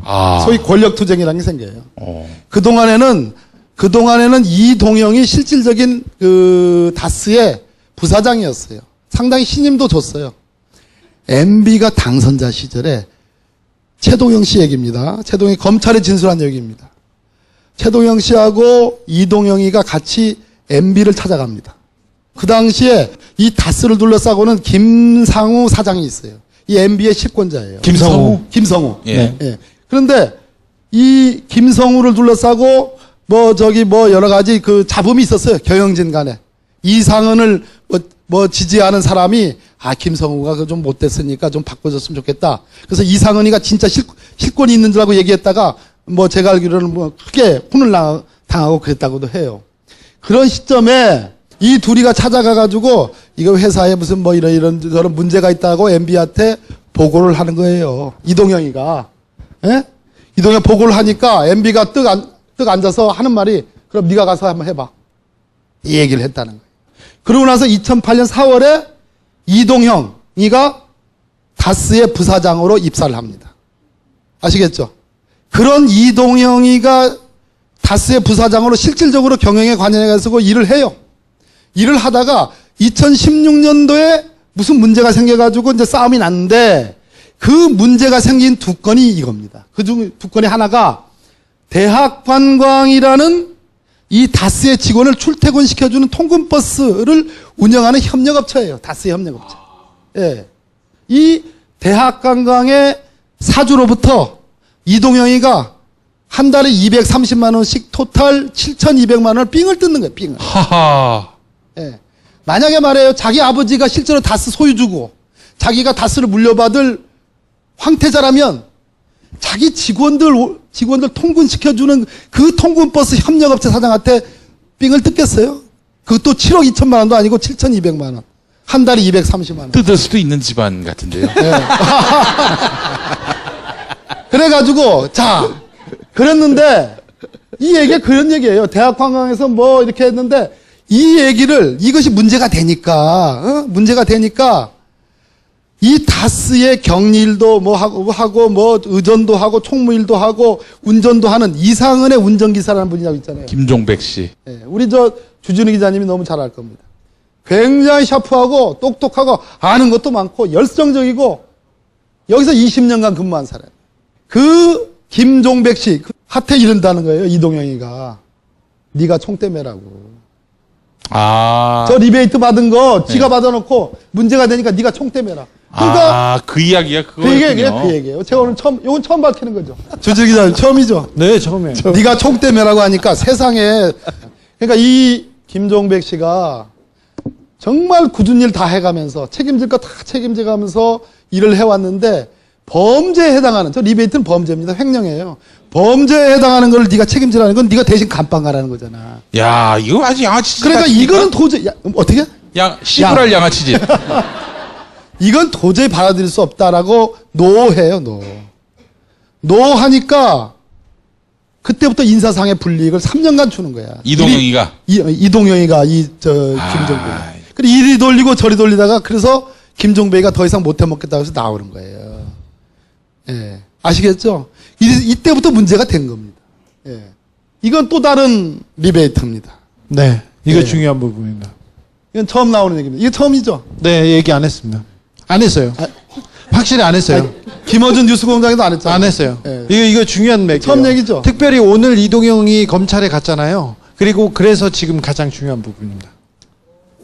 소위 권력투쟁이라는 게 생겨요. 그동안에는 이동영이 실질적인 다스의 부사장이었어요. 상당히 신임도 줬어요. MB가 당선자 시절에 최동영 씨 얘기입니다. 최동영이 검찰에 진술한 얘기입니다. 최동영 씨하고 이동영이가 같이 MB를 찾아갑니다. 그 당시에 이 다스를 둘러싸고는 김상우 사장이 있어요. 이 MB의 실권자예요. 김성우. 예. 예. 그런데 이 김성우를 둘러싸고 여러 가지 잡음이 있었어요. 경영진 간에. 이상은을 지지하는 사람이 김성우가 좀 못됐으니까 좀 바꿔줬으면 좋겠다. 그래서 이상은이가 진짜 실권이 있는 줄 알고 얘기했다가 제가 알기로는 크게 혼을 당하고 그랬다고도 해요. 그런 시점에 이 둘이가 찾아가가지고 이거 회사에 무슨 이런 문제가 있다고 MB한테 보고를 하는 거예요. 이동영이가. 예? 이동영 보고를 하니까 MB가 떡 앉아서 하는 말이 그럼 네가 가서 한번 해봐. 이 얘기를 했다는 거예요. 그러고 나서 2008년 4월에 이동형이가 다스의 부사장으로 입사를 합니다. 아시겠죠? 그런 이동형이가 다스의 부사장으로 실질적으로 경영에 관여해가지고 일을 해요. 일을 하다가 2016년도에 무슨 문제가 생겨가지고 이제 싸움이 났는데 그 문제가 생긴 두 건이 이겁니다. 그중 두 건이 하나가 대학관광이라는 이 다스의 직원을 출퇴근시켜주는 통근버스를 운영하는 협력업체예요. 다스의 협력업체. 예. 이 대학관광의 사주로부터 이동영이가 한 달에 230만 원씩 토탈 7,200만 원을 삥을 뜯는 거예요. 삥을. 하하. 예. 만약에 말해요. 자기 아버지가 실제로 다스 소유주고 자기가 다스를 물려받을 황태자라면 자기 직원들 통근시켜주는 그 통근버스 협력업체 사장한테 삥을 뜯겠어요? 그것도 7억 2천만 원도 아니고 7,200만 원. 한 달에 230만 원. 뜯을 수도 있는 집안 같은데요. 네. 그래가지고 자 그랬는데 이 얘기가 그런 얘기예요. 대학 관광에서 뭐 이렇게 했는데 이 얘기를 이것이 문제가 되니까 이 다스의 격리일도 뭐 하고 뭐 의전도 하고 총무일도 하고 운전도 하는 이상은의 운전기사라는 분이라고 있잖아요. 김종백 씨. 네, 우리 저 주진우 기자님이 너무 잘 알 겁니다. 굉장히 샤프하고 똑똑하고 아는 것도 많고 열성적이고 여기서 20년간 근무한 사람. 그 김종백 씨 하태 이른다는 거예요. 이동영이가. 네가 총대 매라고. 저 리베이트 받은 거 지가 받아놓고 문제가 되니까 네가 총대 매라. 그러니까 그 이야기가 그거였군요. 그 얘기예요. 제가 오늘 이건 처음 밝히는 거죠. 주진 기자님 처음이죠? 네, 처음이에요. 네가 총대 매라고 하니까 세상에 그러니까 이 김종백 씨가 정말 굳은 일 다 해가면서 책임질 거 다 책임져가면서 일을 해왔는데 범죄에 해당하는 저 리베이트는 범죄입니다. 횡령이에요. 범죄에 해당하는 걸 네가 책임지라는 건 네가 대신 감방 가라는 거잖아. 야, 이거 아주 양아치짓. 그러니까 이거는 도저히 어떻게? 시부랄 양아치짓. 이건 도저히 받아들일 수 없다라고 노해요. 노하니까 그때부터 인사상의 불이익을 3년간 주는 거야. 이동영이가? 이동영이가 김종백이. 그리고 이리 돌리고 저리 돌리다가 그래서 김종백이가 더 이상 못해 먹겠다고 해서 나오는 거예요. 예. 아시겠죠? 이때부터 문제가 된 겁니다. 예. 이건 또 다른 리베이트입니다. 네. 이거 중요한 부분입니다. 이건 처음 나오는 얘기입니다. 이게 처음이죠? 네, 얘기 안 했습니다. 안 했어요. 확실히 안 했어요. 김어준 뉴스공장에도 안 했잖아요. 안 했어요. 예. 이거 중요한 맥이에요. 처음 얘기죠? 특별히 오늘 이동영이 검찰에 갔잖아요. 그리고 그래서 지금 가장 중요한 부분입니다.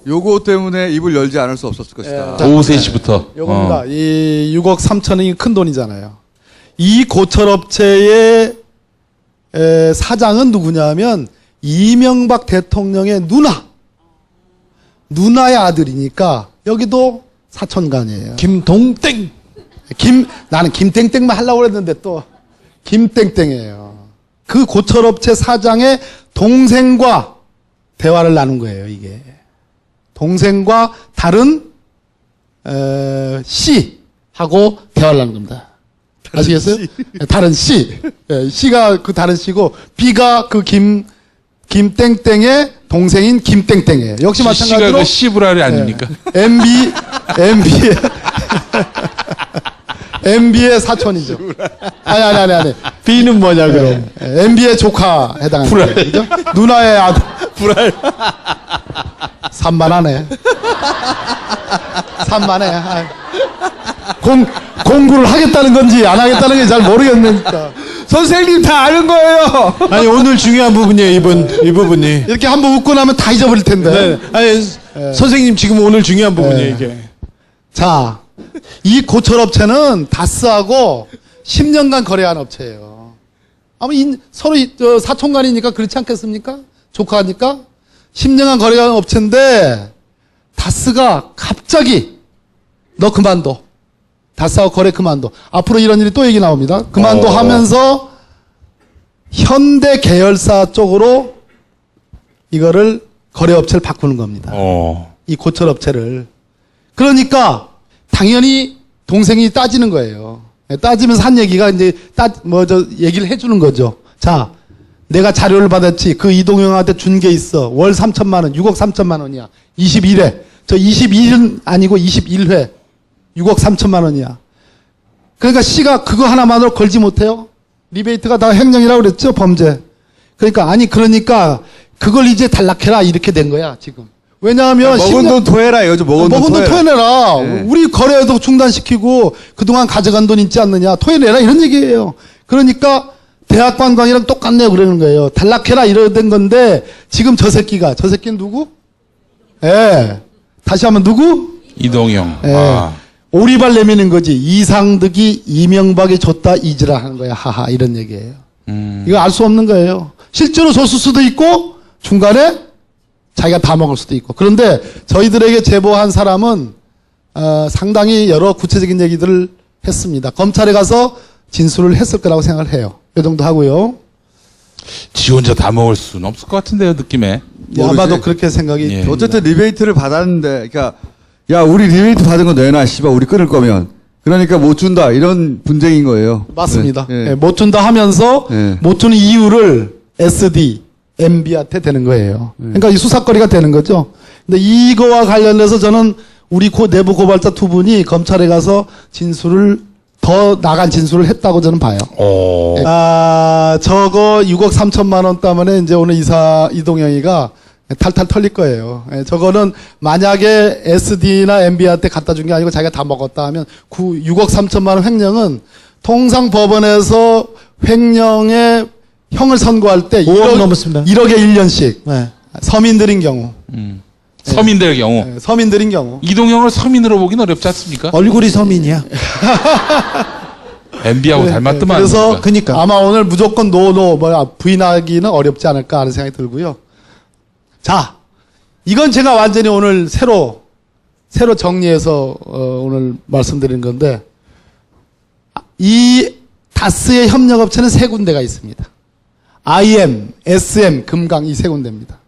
요거 때문에 입을 열지 않을 수 없었을 것이다. 오후 3시부터. 요겁니다. 이 6억 3천이 큰 돈이잖아요. 이 고철업체의 사장은 누구냐면 이명박 대통령의 누나의 아들이니까 여기도 사촌간이에요. 김동땡. 나는 김땡땡만 하려고 그랬는데 또 김땡땡이에요. 그 고철업체 사장의 동생과 대화를 나눈 거예요. 이게 동생과 다른 C하고 대화를 나눈 겁니다. 아시겠어요? 다른 C. C가 그 다른 C고 B가 그 김땡땡의 동생인 김땡땡이에요. 역시 마찬가지로 C가 그 시부랄이 아닙니까? MB의 사촌이죠. 아니. B는 뭐냐, 그럼? MB의 조카 해당하는 거예요. 그죠? 누나의 아들. 불알. 산만하네. 공부를 하겠다는 건지 안 하겠다는 건지 잘 모르겠으니까. 선생님 다 아는 거예요. 아니, 오늘 중요한 부분이에요, 이 부분이. 이렇게 한번 웃고 나면 다 잊어버릴 텐데. 네. 아니, 선생님 지금 오늘 중요한 부분이에요, 이게. 자, 이 고철업체는 다스하고 10년간 거래한 업체예요. 아마 서로 사촌간이니까 그렇지 않겠습니까? 조카니까 10년간 거래한 업체인데 다스가 갑자기 너 그만둬. 다스하고 거래 그만둬. 앞으로 이런 일이 또 얘기 나옵니다. 그만둬 하면서 현대 계열사 쪽으로 이거를 거래업체를 바꾸는 겁니다. 이 고철업체를. 그러니까 당연히 동생이 따지는 거예요. 따지면서 한 얘기가 이제 얘기를 해주는 거죠. 자, 내가 자료를 받았지. 그 이동영한테 준 게 있어. 월 3천만 원, 6억 3천만 원이야. 21회. 저 21은 아니고 21회. 6억 3천만 원이야. 그러니까 C가 그거 하나만으로 걸지 못해요. 리베이트가 다 횡령이라고 그랬죠, 범죄. 그러니까 그걸 이제 단락해라 이렇게 된 거야 지금. 왜냐하면 먹은 돈 토해라 이거죠. 먹은 돈 토해내라. 네. 우리 거래도 중단시키고 그동안 가져간 돈 있지 않느냐 토해내라 이런 얘기예요. 그러니까 대학 관광이랑 똑같네요 그러는 거예요. 단락해라 이러던 건데 지금 저 새끼는 누구? 다시 한번 누구? 이동영. 오리발 내미는 거지. 이상득이 이명박이 줬다 이지라 하는 거야. 하하 이런 얘기예요. 이거 알 수 없는 거예요. 실제로 줬을 수도 있고 중간에 자기가 다 먹을 수도 있고. 그런데 저희들에게 제보한 사람은 상당히 여러 구체적인 얘기들을 했습니다. 검찰에 가서 진술을 했을 거라고 생각을 해요. 이 정도 하고요. 지 혼자 다 먹을 수는 없을 것 같은데요, 느낌에. 아마도 그렇게 생각이 어쨌든 리베이트를 받았는데, 그러니까 야 우리 리베이트 받은 거 내놔, 씨발 우리 끊을 거면. 그러니까 못 준다 이런 분쟁인 거예요. 맞습니다. 네. 못 준다 하면서 못 주는 이유를 SD, MB한테 되는 거예요. 그러니까 이 수사거리가 되는 거죠. 근데 이거와 관련해서 저는 우리 내부 고발자 두 분이 검찰에 가서 더 나간 진술을 했다고 저는 봐요. 저거 6억 3천만 원 때문에 이제 오늘 이동영이가 탈탈 털릴 거예요. 저거는 만약에 SD나 MB한테 갖다 준 게 아니고 자기가 다 먹었다 하면 6억 3천만 원 횡령은 통상 법원에서 횡령의 형을 선고할 때 5억 넘었습니다. 1억에 1년씩. 서민들인 경우. 서민들의 경우. 서민들인 경우. 이동영을 서민으로 보기는 어렵지 않습니까? 얼굴이 서민이야. MB하고 닮았더만. 그래서 아마 오늘 무조건 부인하기는 어렵지 않을까 하는 생각이 들고요. 자, 이건 제가 완전히 오늘 새로 정리해서 오늘 말씀드린 건데 이 다스의 협력업체는 세 군데가 있습니다. IM, SM, 금강 이 세 군데입니다.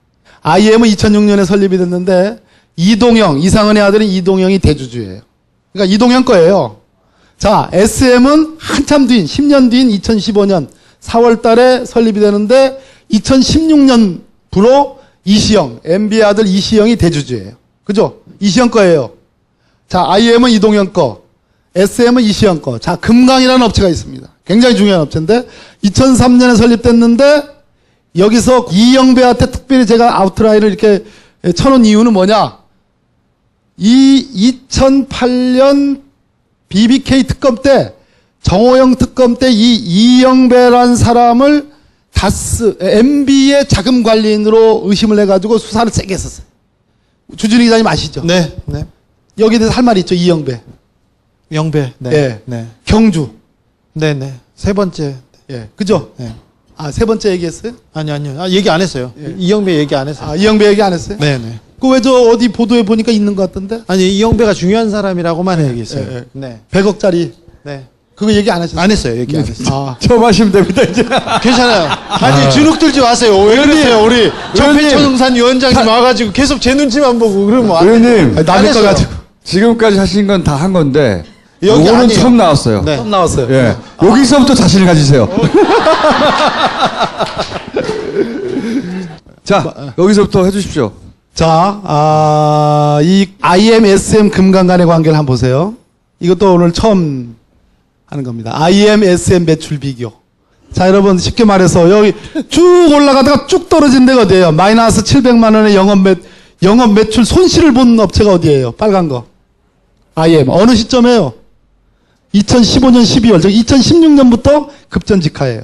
IM은 2006년에 설립이 됐는데 이상은의 아들인 이동영이 대주주예요. 그러니까 이동영 거예요. 자, SM은 한참 뒤인 10년 뒤인 2015년 4월 달에 설립이 되는데 2016년부로 이시영, MB의 아들 이시영이 대주주예요. 그죠? 이시영 거예요. 자, IM은 이동영 거, SM은 이시영 거. 자, 금강이라는 업체가 있습니다. 굉장히 중요한 업체인데 2003년에 설립됐는데 여기서 이영배한테 특별히 제가 아웃라인을 이렇게 쳐놓은 이유는 뭐냐? 이 2008년 BBK 특검 때 정호영 특검 때 이 이영배라는 사람을 MB의 자금 관리인으로 의심을 해가지고 수사를 세게 했었어요. 주진우 기자님 아시죠? 네. 여기에 대해서 할 말이 있죠. 이영배. 영배. 네. 네. 경주. 네네. 세 번째. 예. 그죠? 네. 세 번째 얘기했어요? 아니요. 얘기 안 했어요. 이영배 얘기 안 했어요. 이영배 얘기 안 했어요? 네네. 그 왜 어디 보도에 보니까 있는 것 같던데? 아니, 이영배가 중요한 사람이라고만 얘기했어요. 네. 100억짜리. 네. 그거 얘기 안 하셨어요? 안 했어요. 얘기 안 했어요. 처음 하시면 됩니다, 이제. 괜찮아요. 아니, 주눅 들지 마세요. 왜 그러세요? 우리 정패천흥산 위원장님 와가지고 계속 제 눈치만 보고 그러면 안 돼요. 의원님, 남의 거 가지고. 지금까지 하신 건 다 한 건데, 여기 요거는 아니에요. 처음 나왔어요. 네. 처음 나왔어요. 예. 여기서부터 자신을 가지세요. 자, 여기서부터 해주십시오. 자, 이 IM, SM 금강 간의 관계를 한번 보세요. 이것도 오늘 처음 하는 겁니다. IM, SM 매출 비교. 자, 여러분 쉽게 말해서 여기 쭉 올라가다가 쭉 떨어진 데가 어디예요? 마이너스 700만 원의 영업 매출 손실을 본 업체가 어디예요? 빨간 거. IM. 어느 시점에요? 2015년 12월. 즉 2016년부터 급전직하예요.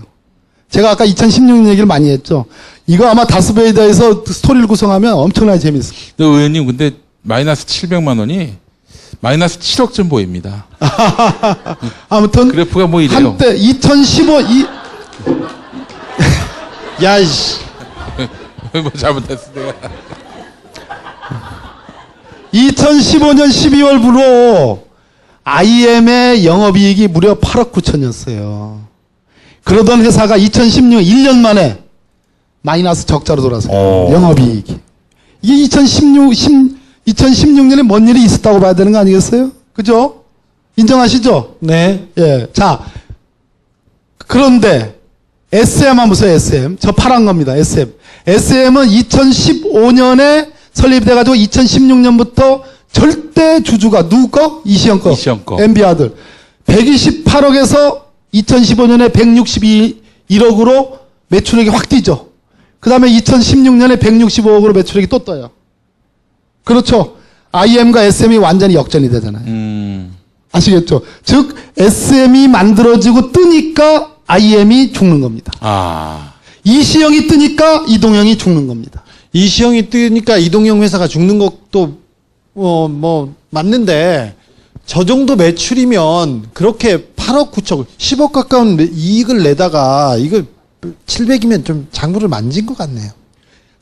제가 아까 2016년 얘기를 많이 했죠. 이거 아마 다스베이다에서 스토리를 구성하면 엄청나게 재밌어요. 의원님, 근데 마이너스 700만 원이 마이너스 7억 쯤 보입니다. 아무튼 그래프가 뭐 이래요. 한때 2015 야이씨. 뭐 잘못했어 내가. 2015년 12월부로 IM의 영업이익이 무려 8억 9천이었어요. 그러던 회사가 2016년 1년 만에 마이너스 적자로 돌아서요. 영업이익이. 이게 2016년에 뭔 일이 있었다고 봐야 되는 거 아니겠어요? 그죠? 인정하시죠? 네. 예. 자, 그런데 SM 한번 보세요, SM. 저 파란 겁니다, SM. SM은 2015년에 설립돼가지고 2016년부터 절대 주주가 누구 거? 이시영 거. 이시영 거. MB 아들. 128억에서 2015년에 161억으로 매출액이 확 뛰죠. 그 다음에 2016년에 165억으로 매출액이 또 떠요. 그렇죠. IM과 SM이 완전히 역전이 되잖아요. 아시겠죠? 즉, SM이 만들어지고 뜨니까 IM이 죽는 겁니다. 이시영이 뜨니까 이동형이 죽는 겁니다. 이시영이 뜨니까 이동형 회사가 죽는 것도 뭐 맞는데 저 정도 매출이면 그렇게 8억 9천 10억 가까운 이익을 내다가 이거 700이면 좀 장부를 만진 것 같네요.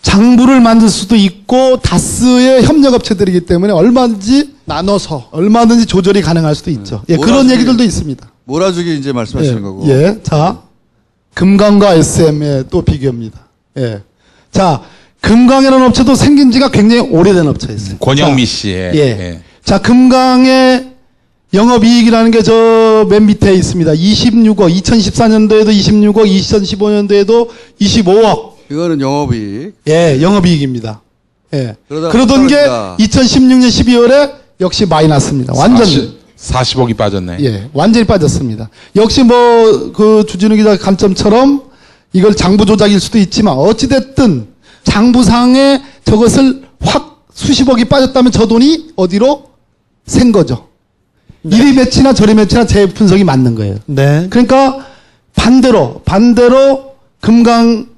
장부를 만들 수도 있고 다스의 협력업체들이기 때문에 얼마든지 나눠서 얼마든지 조절이 가능할 수도 있죠. 예, 그런 얘기들도 있습니다. 몰아주기 이제 말씀하시는 예, 거고. 예, 자, 금강과 SM의 또 비교입니다. 예, 자, 금강이라는 업체도 생긴 지가 굉장히 오래된 업체였어요. 권영미 씨의. 예. 자, 금강의 영업이익이라는 게 저 맨 밑에 있습니다. 26억, 2014년도에도 26억, 2015년도에도 25억. 이거는 영업이익. 예, 영업이익입니다. 예. 빠르다. 그러던 게 2016년 12월에 역시 마이너스입니다. 완전. 40억이 빠졌네. 예, 완전히 빠졌습니다. 역시 뭐, 그 주진우 기자 감점처럼 이걸 장부 조작일 수도 있지만 어찌됐든 장부상에 저것을 확 수십억이 빠졌다면 저 돈이 어디로 샌 거죠. 이리 매치나 저리 매치나 제 분석이 맞는 거예요. 네. 그러니까 반대로 금강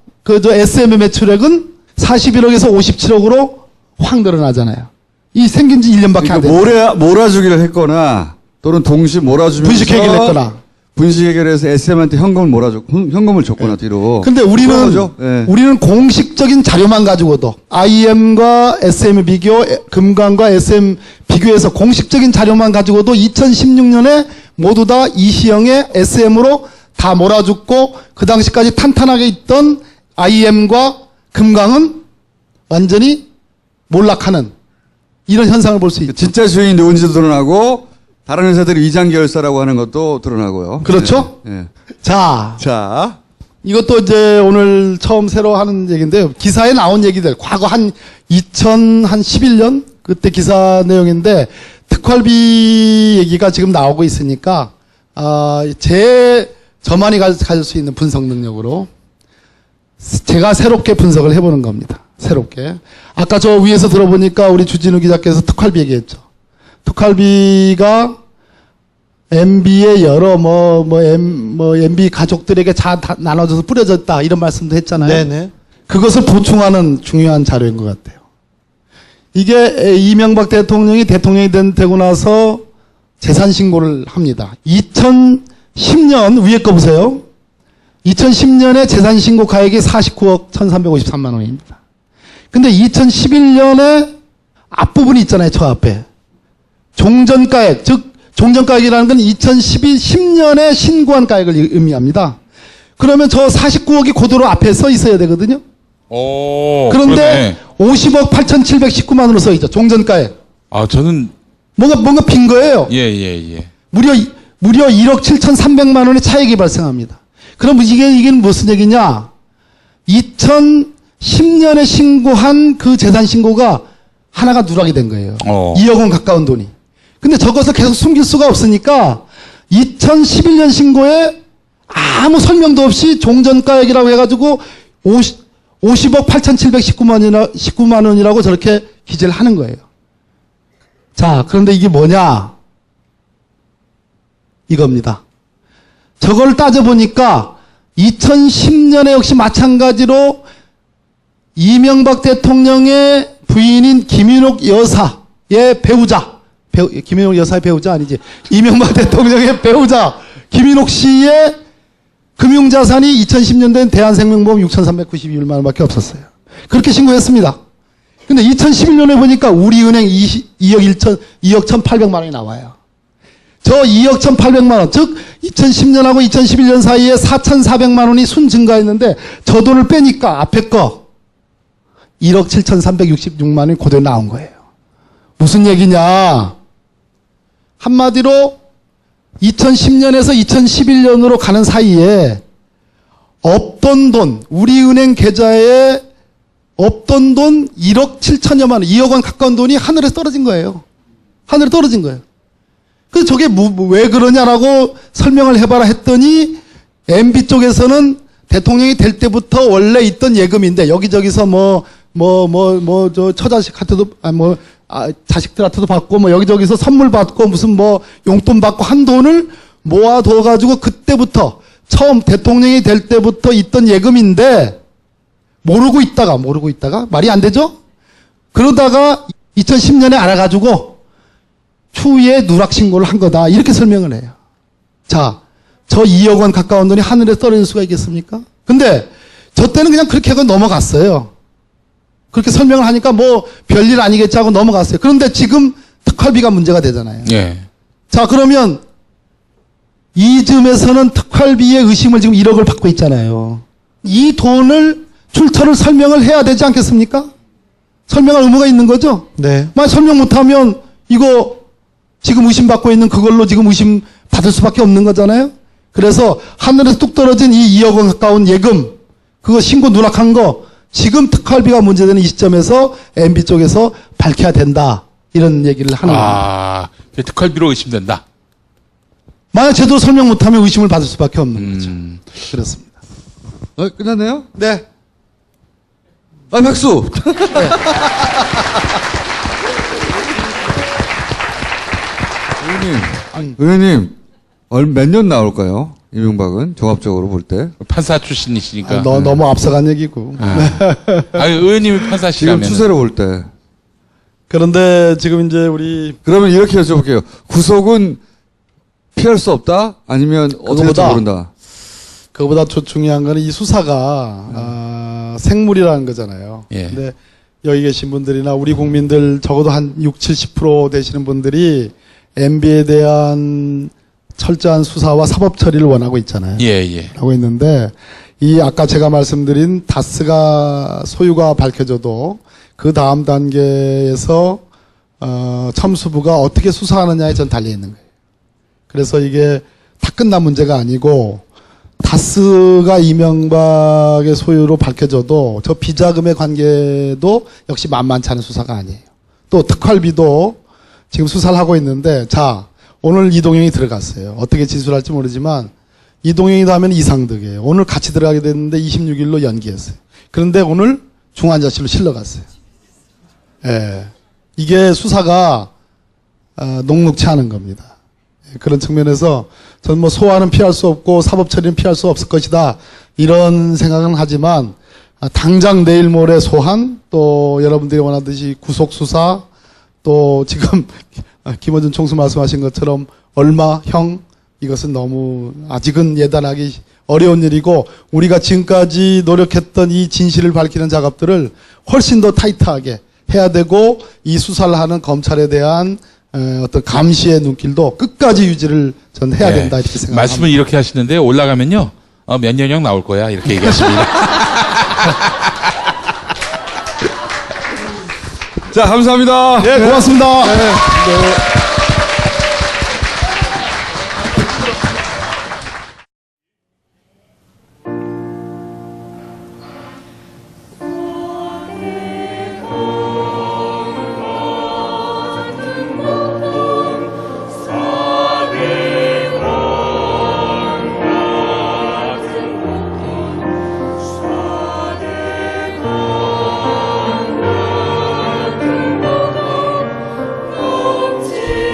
저 SM의 매출액은 41억에서 57억으로 확 늘어나잖아요. 이 생긴 지 1년밖에 안 됐어요. 몰아주기를 했거나 또는 동시 몰아주면서 분식 해결을 했거나 분식 해결해서 SM한테 현금을 줬거나 뒤로. 근데 우리는 공식적인 자료만 가지고도 IM과 SM 비교, 금강과 SM 비교해서 공식적인 자료만 가지고도 2016년에 모두 다 이시영의 SM으로 다 몰아줬고 그 당시까지 탄탄하게 있던 IM과 금강은 완전히 몰락하는 이런 현상을 볼 수 있죠. 진짜 주인이 누군지도 드러나고 다른 회사들이 위장계열사라고 하는 것도 드러나고요. 그렇죠? 네. 자, 이것도 이제 오늘 처음 새로 하는 얘기인데요. 기사에 나온 얘기들, 과거 한 2011년 그때 기사 내용인데 특활비 얘기가 지금 나오고 있으니까 저만이 가질 수 있는 분석 능력으로 제가 새롭게 분석을 해보는 겁니다. 새롭게. 아까 저 위에서 들어보니까 우리 주진우 기자께서 특활비 얘기했죠. 특활비가 MB의 여러 MB 가족들에게 다 나눠져서 뿌려졌다 이런 말씀도 했잖아요. 네네. 그것을 보충하는 중요한 자료인 것 같아요. 이게 이명박 대통령이 되고 나서 재산 신고를 합니다. 2010년 위에 거 보세요. 2010년에 재산 신고 가액이 49억 1353만 원입니다. 근데 2011년에 앞부분이 있잖아요. 저 앞에. 종전가액, 즉 종전가액이라는 건 2010년에 신고한 가액을 의미합니다. 그러면 저 49억이 그대로 앞에 써 있어야 되거든요. 그런데 그러네. 50억 8,719만 원으로 써 있죠. 종전가액. 저는 뭔가 빈 거예요. 예. 무려 1억 7,300만 원의 차익이 발생합니다. 그럼 이게 무슨 얘기냐? 2010년에 신고한 그 재산 신고가 하나가 누락이 된 거예요. 2억 원 가까운 돈이. 근데 저것을 계속 숨길 수가 없으니까 2011년 신고에 아무 설명도 없이 종전가액이라고 해가지고 50억 8,719만 원이라고 저렇게 기재를 하는 거예요. 자, 그런데 이게 뭐냐? 이겁니다. 저걸 따져보니까 2010년에 역시 마찬가지로 이명박 대통령의 부인인 김윤옥 여사의 배우자, 김윤옥 여사의 배우자 아니지, 이명박 대통령의 배우자 김윤옥 씨의 금융자산이 2010년도엔 대한생명보험 6,392만 원밖에 없었어요. 그렇게 신고했습니다. 근데 2011년에 보니까 우리은행 2억 1,800만 원이 나와요. 저 2억 1,800만 원, 즉 2010년하고 2011년 사이에 4,400만 원이 순 증가했는데 저 돈을 빼니까 앞에 거 1억 7,366만 원이 그대로 나온 거예요. 무슨 얘기냐? 한마디로 2010년에서 2011년으로 가는 사이에 없던 돈, 우리은행 계좌에 없던 돈 1억 7천여만 원, 2억 원 가까운 돈이 하늘에 떨어진 거예요. 하늘에 떨어진 거예요. 그래서 저게 왜 그러냐라고 설명을 해봐라 했더니 MB 쪽에서는 대통령이 될 때부터 원래 있던 예금인데 여기저기서 저 처자식한테도 자식들한테도 받고 여기저기서 선물 받고 무슨 용돈 받고 한 돈을 모아둬 가지고 그때부터 처음 대통령이 될 때부터 있던 예금인데 모르고 있다가 말이 안 되죠? 그러다가 2010년에 알아가지고 추후에 누락 신고를 한 거다 이렇게 설명을 해요. 자, 저 2억 원 가까운 돈이 하늘에 떨어질 수가 있겠습니까? 근데 저 때는 그냥 그렇게 하고 넘어갔어요. 그렇게 설명을 하니까 별일 아니겠지 하고 넘어갔어요. 그런데 지금 특활비가 문제가 되잖아요. 예. 자, 그러면 이쯤에서는 특활비의 의심을 지금 1억을 받고 있잖아요. 이 돈을 출처를 설명을 해야 되지 않겠습니까? 설명할 의무가 있는 거죠? 네. 만약 설명 못하면 이거 지금 의심받고 있는 그걸로 지금 의심 받을 수밖에 없는 거잖아요? 그래서 하늘에서 뚝 떨어진 이 2억 원 가까운 예금, 그거 신고 누락한 거, 지금 특활비가 문제되는 이 시점에서 MB 쪽에서 밝혀야 된다. 이런 얘기를 하는 거예요. 특활비로 의심된다. 만약 제대로 설명 못하면 의심을 받을 수밖에 없는 거죠. 그렇습니다. 끝났나요? 네. 박수! 의원님, 몇 년 나올까요? 이명박은 종합적으로 볼 때. 판사 출신이시니까. 너무 앞서간 얘기고. 의원님이 판사시라면. 지금 추세로 볼 때. 그런데 지금 이제 그러면 이렇게 여쭤볼게요. 구속은 피할 수 없다? 아니면 어떻게 할지 모른다? 그거보다 중요한 거는 이 수사가 생물이라는 거잖아요. 예. 근데 여기 계신 분들이나 우리 국민들 적어도 한 60, 70% 되시는 분들이 MB에 대한 철저한 수사와 사법 처리를 원하고 있잖아요. 예. 하고 있는데 아까 제가 말씀드린 다스가 소유가 밝혀져도 그 다음 단계에서 첨수부가 어떻게 수사하느냐에 전 달려 있는 거예요. 그래서 이게 다 끝난 문제가 아니고 다스가 이명박의 소유로 밝혀져도 저 비자금의 관계도 역시 만만치 않은 수사가 아니에요. 또 특활비도 지금 수사를 하고 있는데 자, 오늘 이동영이 들어갔어요. 어떻게 진술할지 모르지만 이동영이도 하면 이상득이에요. 오늘 같이 들어가게 됐는데 26일로 연기했어요. 그런데 오늘 중환자실로 실려갔어요. 예. 이게 수사가 녹록치 않은 겁니다. 그런 측면에서 저는 소환은 피할 수 없고 사법 처리는 피할 수 없을 것이다. 이런 생각은 하지만 당장 내일 모레 소환 또 여러분들이 원하듯이 구속 수사 또 지금 김어준 총수 말씀하신 것처럼 얼마형 이것은 너무 아직은 예단하기 어려운 일이고 우리가 지금까지 노력했던 이 진실을 밝히는 작업들을 훨씬 더 타이트하게 해야 되고 이 수사를 하는 검찰에 대한 어떤 감시의 눈길도 끝까지 유지를 전 해야 된다 이렇게 생각합니다. 말씀을 이렇게 하시는데 올라가면요 몇 년형 나올 거야 이렇게 얘기하십니다. 자, 감사합니다. 네, 고맙습니다. 네. 지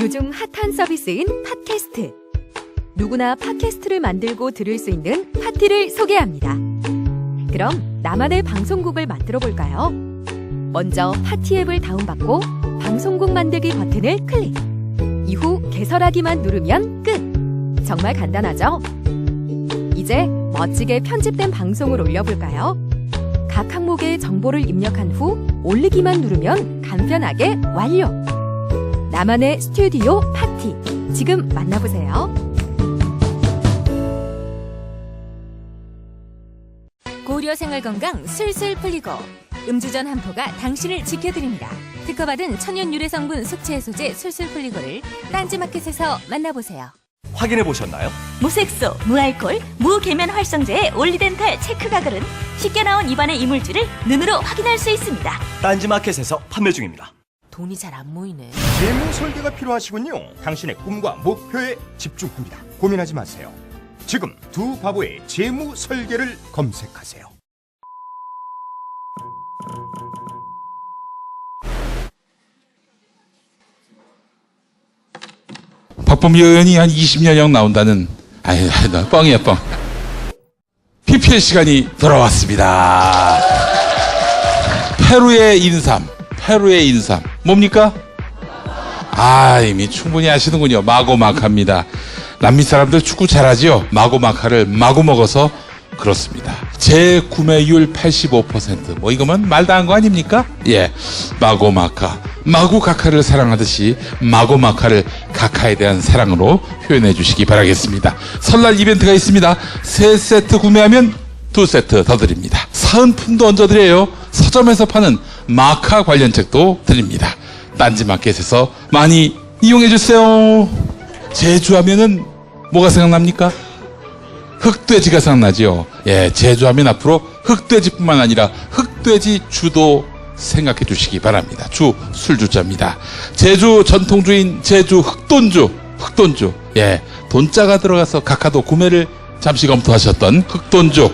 요즘 핫한 서비스인 팟캐스트. 누구나 팟캐스트를 만들고 들을 수 있는 파티를 소개합니다. 그럼 나만의 방송국을 만들어 볼까요? 먼저 파티 앱을 다운받고 방송국 만들기 버튼을 클릭. 이후 개설하기만 누르면 끝. 정말 간단하죠? 이제 멋지게 편집된 방송을 올려볼까요? 각 항목의 정보를 입력한 후 올리기만 누르면 간편하게 완료. 나만의 스튜디오 파티. 지금 만나보세요. 고려 생활건강 술술 풀리고 음주전 한포가 당신을 지켜드립니다. 특허받은 천연 유래 성분 숙취 해소제 술술 풀리고를 딴지마켓에서 만나보세요. 확인해 보셨나요? 무색소, 무알콜, 무계면 활성제의 올리덴탈 체크 가글은 쉽게 나온 입안의 이물질을 눈으로 확인할 수 있습니다. 딴지마켓에서 판매 중입니다. 돈이 잘 안 모이네. 재무 설계가 필요하시군요. 당신의 꿈과 목표에 집중합니다. 고민하지 마세요. 지금 두 바보의 재무 설계를 검색하세요. 박범계 의원이 한 20년형 나온다는, 아유, 나 뻥이야, 뻥. PPL 시간이 돌아왔습니다. 페루의 인삼. 뭡니까? 이미 충분히 아시는군요. 마고마카입니다. 남미 사람들 축구 잘하죠? 마고마카를 마구 먹어서 그렇습니다. 재구매율 85%. 이거면 말도 안 거 아닙니까? 예. 마고마카. 마구카카를 사랑하듯이 마고마카를 카카에 대한 사랑으로 표현해 주시기 바라겠습니다. 설날 이벤트가 있습니다. 3세트 구매하면 2세트 더 드립니다. 사은품도 얹어드려요. 서점에서 파는 마카 관련 책도 드립니다. 딴지마켓에서 많이 이용해 주세요. 제주하면은 뭐가 생각납니까? 흑돼지가 생각나죠. 예, 제주하면 앞으로 흑돼지뿐만 아니라 흑돼지 주도 생각해 주시기 바랍니다. 주, 술주자입니다. 제주 전통주인 제주 흑돈주. 예, 돈자가 들어가서 각하도 구매를 잠시 검토하셨던 흑돈주.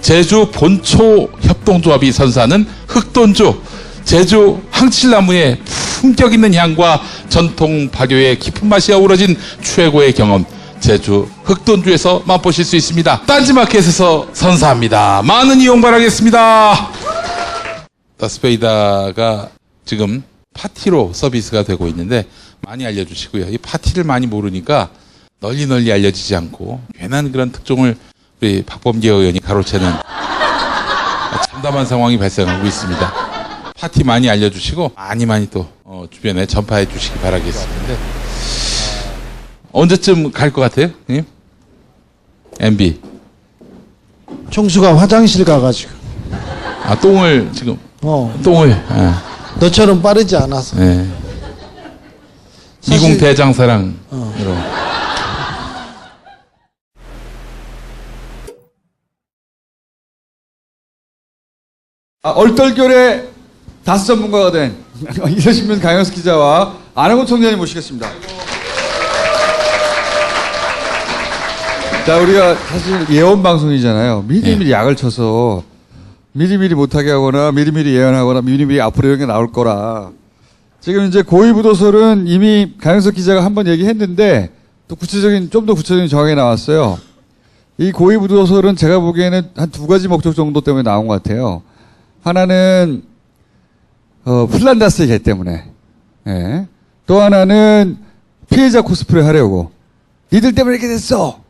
제주 본초 협동조합이 선사하는 흑돈주. 제주 항칠나무의 품격 있는 향과 전통 발효의 깊은 맛이 어우러진 최고의 경험. 제주 흑돈주에서 맛보실 수 있습니다. 딴지마켓에서 선사합니다. 많은 이용 바라겠습니다. 다스베이다가 지금 파티로 서비스가 되고 있는데 많이 알려주시고요. 이 파티를 많이 모르니까 널리 알려지지 않고 괜한 그런 특종을 우리 박범계 의원이 가로채는 참담한 상황이 발생하고 있습니다. 파티 많이 알려주시고 많이 또 주변에 전파해 주시기 바라겠습니다. 언제쯤 갈 것 같아요, 형님? MB. 총수가 화장실 가가지고. 똥을 지금. 똥을. 너처럼 빠르지 않아서. 네. 미궁 대장사랑으로. 얼떨결에 다스 전문가가 된 이서신문 강영석 기자와 안하곤 총장님 모시겠습니다. 자, 우리가 사실 예언 방송이잖아요. 미리미리 약을 쳐서 미리미리 못하게 하거나 미리미리 예언하거나 미리미리 앞으로 이런 게 나올 거라. 지금 이제 고위부도설은 이미 강영석 기자가 한번 얘기했는데 또 좀 더 구체적인 정황이 나왔어요. 이 고위부도설은 제가 보기에는 한 2가지 목적 정도 때문에 나온 것 같아요. 하나는 플란다스의 개 때문에. 예. 또 하나는 피해자 코스프레 하려고. 니들 때문에 이렇게 됐어.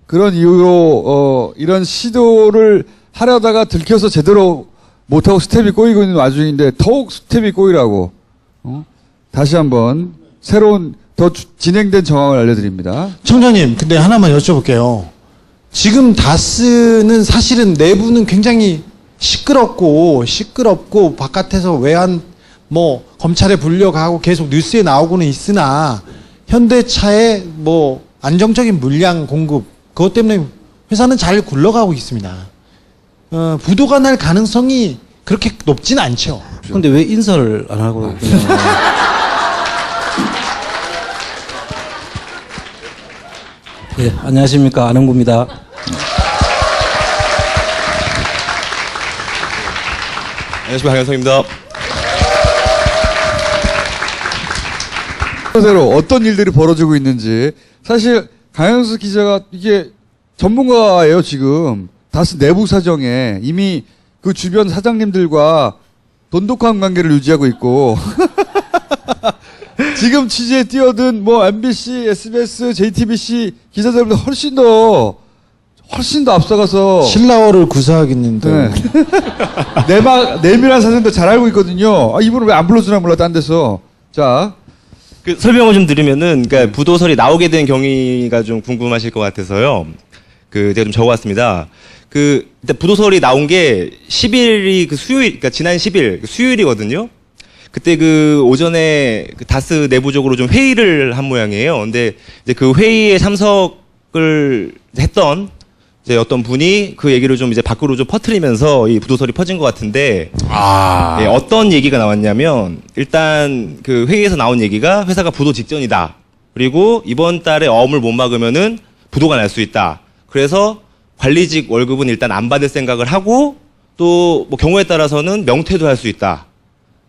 그런 이유로 이런 시도를 하려다가 들켜서 제대로 못하고 스텝이 꼬이고 있는 와중인데 더욱 스텝이 꼬이라고 다시 한번 새로운 더 진행된 정황을 알려드립니다. 청장님, 근데 하나만 여쭤볼게요. 지금 다스는 사실은 내부는 굉장히 시끄럽고 바깥에서 외환 검찰에 불려가고 계속 뉴스에 나오고는 있으나 현대차의 안정적인 물량 공급 그것 때문에 회사는 잘 굴러가고 있습니다. 부도가 날 가능성이 그렇게 높진 않죠. 근데 왜 인사를 안 하고 예, 안녕하십니까. 안홍구입니다. 안녕하십니까. 강현성입니다. 대로 어떤 일들이 벌어지고 있는지. 사실 강현수 기자가 이게 전문가예요, 지금. 다스 내부 사정에 이미 그 주변 사장님들과 돈독한 관계를 유지하고 있고 지금 취재에 뛰어든 뭐 MBC, SBS, JTBC 기자들보다 훨씬 더 앞서가서 신라어를 구사하겠는데. 네. 내밀한 사정도 잘 알고 있거든요. 아, 이분은 왜 안 불러주나 몰라, 딴 데서. 자. 그 설명을 좀 드리면은, 그러니까 부도설이 나오게 된 경위가 좀 궁금하실 것 같아서요. 제가 좀 적어왔습니다. 일단 부도설이 나온 게 10일이 수요일, 그러니까 지난 10일, 수요일이거든요. 그때 오전에 다스 내부적으로 좀 회의를 한 모양이에요. 근데 이제 그 회의에 참석을 했던 이제 어떤 분이 그 얘기를 좀 이제 밖으로 좀 퍼뜨리면서 이 부도설이 퍼진 것 같은데, 예, 어떤 얘기가 나왔냐면, 일단 그 회의에서 나온 얘기가 회사가 부도 직전이다. 그리고 이번 달에 어음을 못 막으면은 부도가 날 수 있다. 그래서 관리직 월급은 일단 안 받을 생각을 하고, 또 뭐 경우에 따라서는 명퇴도 할 수 있다.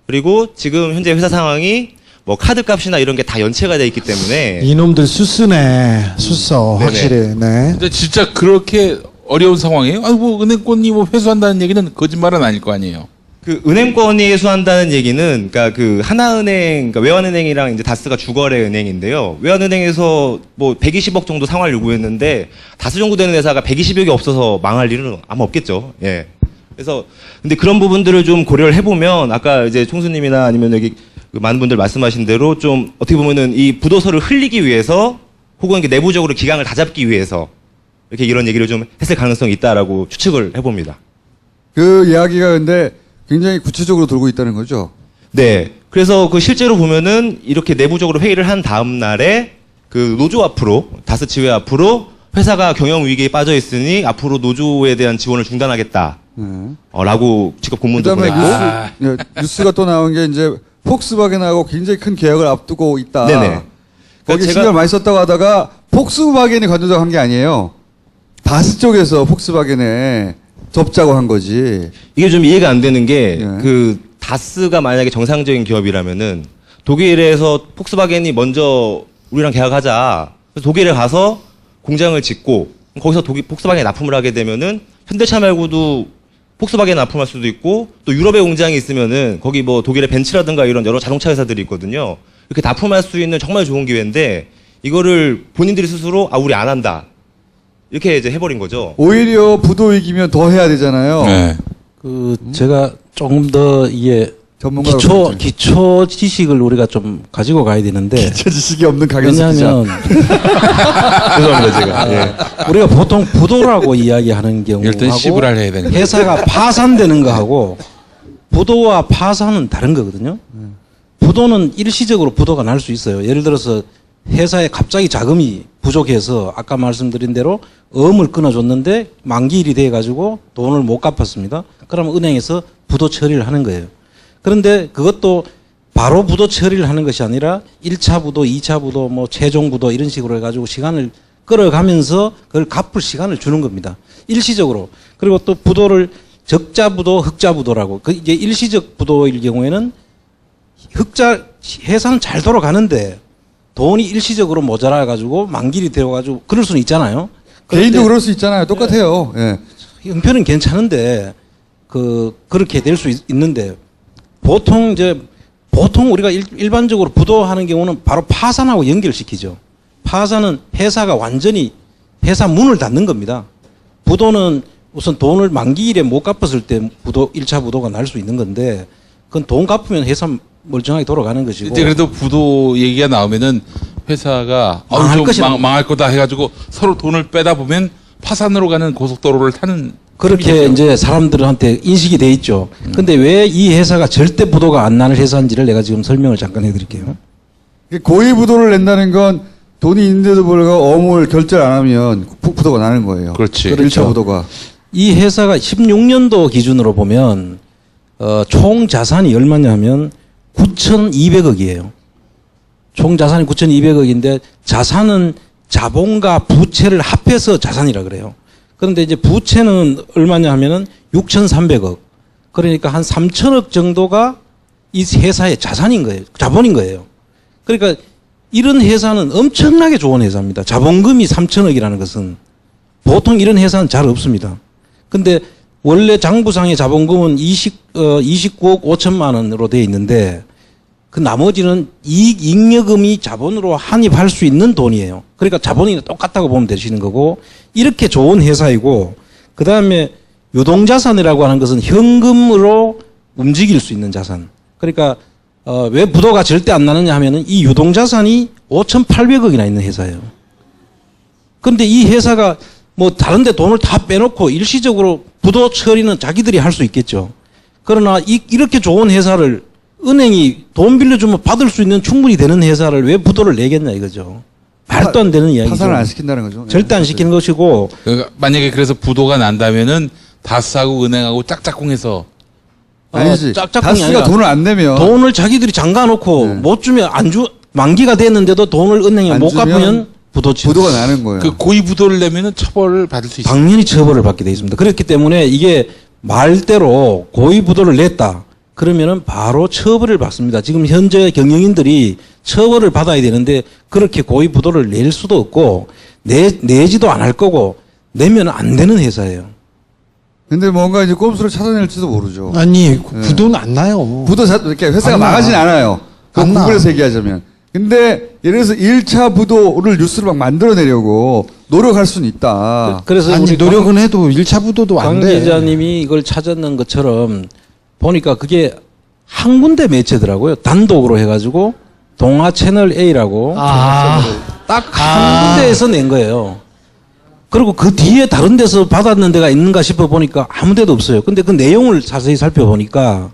그리고 지금 현재 회사 상황이 뭐 카드 값이나 이런 게 다 연체가 돼 있기 때문에 이놈들 수쓰네. 수써. 확실히. 네. 근데 진짜 그렇게 어려운 상황이에요? 아이고, 은행권이 뭐 회수한다는 얘기는 거짓말은 아닐 거 아니에요? 은행권이 회수한다는 얘기는, 그러니까 하나은행, 그러니까 외환은행이랑 이제 다스가 주거래 은행인데요. 외환은행에서 뭐 120억 정도 상환 요구했는데, 다스 정도 되는 회사가 120억이 없어서 망할 일은 아마 없겠죠. 예. 그래서, 근데 그런 부분들을 좀 고려를 해보면, 아까 이제 총수님이나 아니면 여기 많은 분들 말씀하신 대로 좀 어떻게 보면은 이 부도서를 흘리기 위해서, 혹은 내부적으로 기강을 다잡기 위해서, 이렇게 이런 얘기를 좀 했을 가능성이 있다라고 추측을 해봅니다. 그 이야기가 근데 굉장히 구체적으로 돌고 있다는 거죠? 네. 그래서 실제로 보면은 이렇게 내부적으로 회의를 한 다음 날에 노조 앞으로, 다스 지회 앞으로 회사가 경영 위기에 빠져 있으니 앞으로 노조에 대한 지원을 중단하겠다. 라고 직업 공문도 보냈고. 뉴스가 또 나온 게 이제 폭스바겐하고 굉장히 큰 계약을 앞두고 있다. 네네. 거기 신경 많이 썼다고 하다가 폭스바겐이 관여자고 한 게 아니에요. 다스 쪽에서 폭스바겐에 접자고 한 거지. 이게 좀 이해가 안 되는 게, 다스가 만약에 정상적인 기업이라면은, 독일에서 폭스바겐이 먼저 우리랑 계약하자. 그래서 독일에 가서 공장을 짓고, 거기서 폭스바겐에 납품을 하게 되면은, 현대차 말고도 폭스바겐에 납품할 수도 있고, 또 유럽에 공장이 있으면은, 거기 뭐 독일의 벤츠라든가 이런 여러 자동차 회사들이 있거든요. 이렇게 납품할 수 있는 정말 좋은 기회인데, 이거를 본인들이 스스로, 우리 안 한다. 이렇게 이제 해버린 거죠. 오히려 부도 위기면 더 해야 되잖아요. 네. 제가 조금 더 이게 기초 지식을 우리가 좀 가지고 가야 되는데. 기초 지식이 없는 강현수 왜냐하면 죄송합니다, 제가. 예. 우리가 보통 부도라고 이야기하는 경우하고 해야 되는 회사가 파산되는 거하고 부도와 파산은 다른 거거든요. 부도는 일시적으로 부도가 날 수 있어요. 예를 들어서 회사에 갑자기 자금이 부족해서 아까 말씀드린 대로 어음을 끊어줬는데 만기일이 돼가지고 돈을 못 갚았습니다. 그러면 은행에서 부도 처리를 하는 거예요. 그런데 그것도 바로 부도 처리를 하는 것이 아니라 1차 부도, 2차 부도, 뭐 최종 부도 이런 식으로 해가지고 시간을 끌어가면서 그걸 갚을 시간을 주는 겁니다. 일시적으로. 그리고 또 부도를 적자 부도, 흑자 부도라고. 이게 일시적 부도일 경우에는 회사는 잘 돌아가는데 돈이 일시적으로 모자라가지고 만기일이 되어가지고 그럴 수는 있잖아요. 개인도 그럴 수 있잖아요. 똑같아요. 예. 형편은 괜찮은데 그렇게 될 수 있는데 보통 우리가 일반적으로 부도하는 경우는 바로 파산하고 연결시키죠. 파산은 회사가 완전히 회사 문을 닫는 겁니다. 부도는 우선 돈을 만기일에 못 갚았을 때 1차 부도가 날 수 있는 건데 그건 돈 갚으면 회사 멀쩡하게 돌아가는 것이고. 이제 그래도 부도 얘기가 나오면은 회사가 망할 거다 해가지고 서로 돈을 빼다 보면 파산으로 가는 고속도로를 타는. 그렇게 셈이죠. 이제 사람들한테 인식이 돼 있죠. 근데 왜 이 회사가 절대 부도가 안 나는 회사인지를 내가 지금 설명을 잠깐 해드릴게요. 고의 부도를 낸다는 건 돈이 있는데도 불구하고 어음을 결제를 안 하면 부도가 나는 거예요. 그렇지. 1차 부도가. 이 회사가 16년도 기준으로 보면 총 자산이 얼마냐 하면 9,200억이에요. 총 자산이 9,200억인데 자산은 자본과 부채를 합해서 자산이라 그래요. 그런데 이제 부채는 얼마냐 하면은 6,300억. 그러니까 한 3,000억 정도가 이 회사의 자산인 거예요. 자본인 거예요. 그러니까 이런 회사는 엄청나게 좋은 회사입니다. 자본금이 3천억이라는 것은 보통 이런 회사는 잘 없습니다. 근데 원래 장부상의 자본금은 29억 5천만 원으로 되어 있는데 그 나머지는 잉여금이 자본으로 환입할 수 있는 돈이에요. 그러니까 자본이 똑같다고 보면 되시는 거고 이렇게 좋은 회사이고 그 다음에 유동자산이라고 하는 것은 현금으로 움직일 수 있는 자산. 그러니까 왜 부도가 절대 안 나느냐 하면은 이 유동자산이 5,800억이나 있는 회사예요. 그런데 이 회사가 뭐 다른 데 돈을 다 빼놓고 일시적으로 부도 처리는 자기들이 할 수 있겠죠. 그러나 이렇게 좋은 회사를 은행이 돈 빌려주면 받을 수 있는 충분히 되는 회사를 왜 부도를 내겠냐 이거죠. 말도 안 되는 이야기죠. 파산을 안 시킨다는 거죠. 절대 안 시키는 것이고. 그러니까 만약에 그래서 부도가 난다면은 다스하고 은행하고 짝짝꿍해서 아니지. 짝짝꿍이 다스가 아니라 돈을 안 내면 돈을 자기들이 잠가놓고 못 주면 만기가 됐는데도 돈을 은행에 안 못 주면 갚으면 부도가 나는 거예요. 그 고의 부도를 내면은 처벌을 받을 수 있어요. 당연히 처벌을 받게 돼 있습니다. 그렇기 때문에 이게 말대로 고의 부도를 냈다. 그러면은 바로 처벌을 받습니다. 지금 현재 경영인들이 처벌을 받아야 되는데 그렇게 고의 부도를 낼 수도 없고 내지도 안 할 거고 내면 안 되는 회사예요. 근데 뭔가 이제 꼼수를 찾아낼지도 모르죠. 아니 부도는 안 나요. 이렇게 회사가 안 나. 망하진 않아요. 그 안 나. 구글에서 얘기하자면. 근데 예를 들어서 1차 부도를 뉴스를 막 만들어내려고 노력할 수는 있다. 그래서 아니 우리 노력은 해도 1차 부도도 안 강 돼. 기자님이 이걸 찾았는 것처럼 보니까 그게 한 군데 매체더라고요. 단독으로 해가지고 동아 채널 A라고 딱 한 군데에서 낸 거예요. 그리고 그 뒤에 다른 데서 받았는 데가 있는가 싶어 보니까 아무 데도 없어요. 근데 그 내용을 자세히 살펴보니까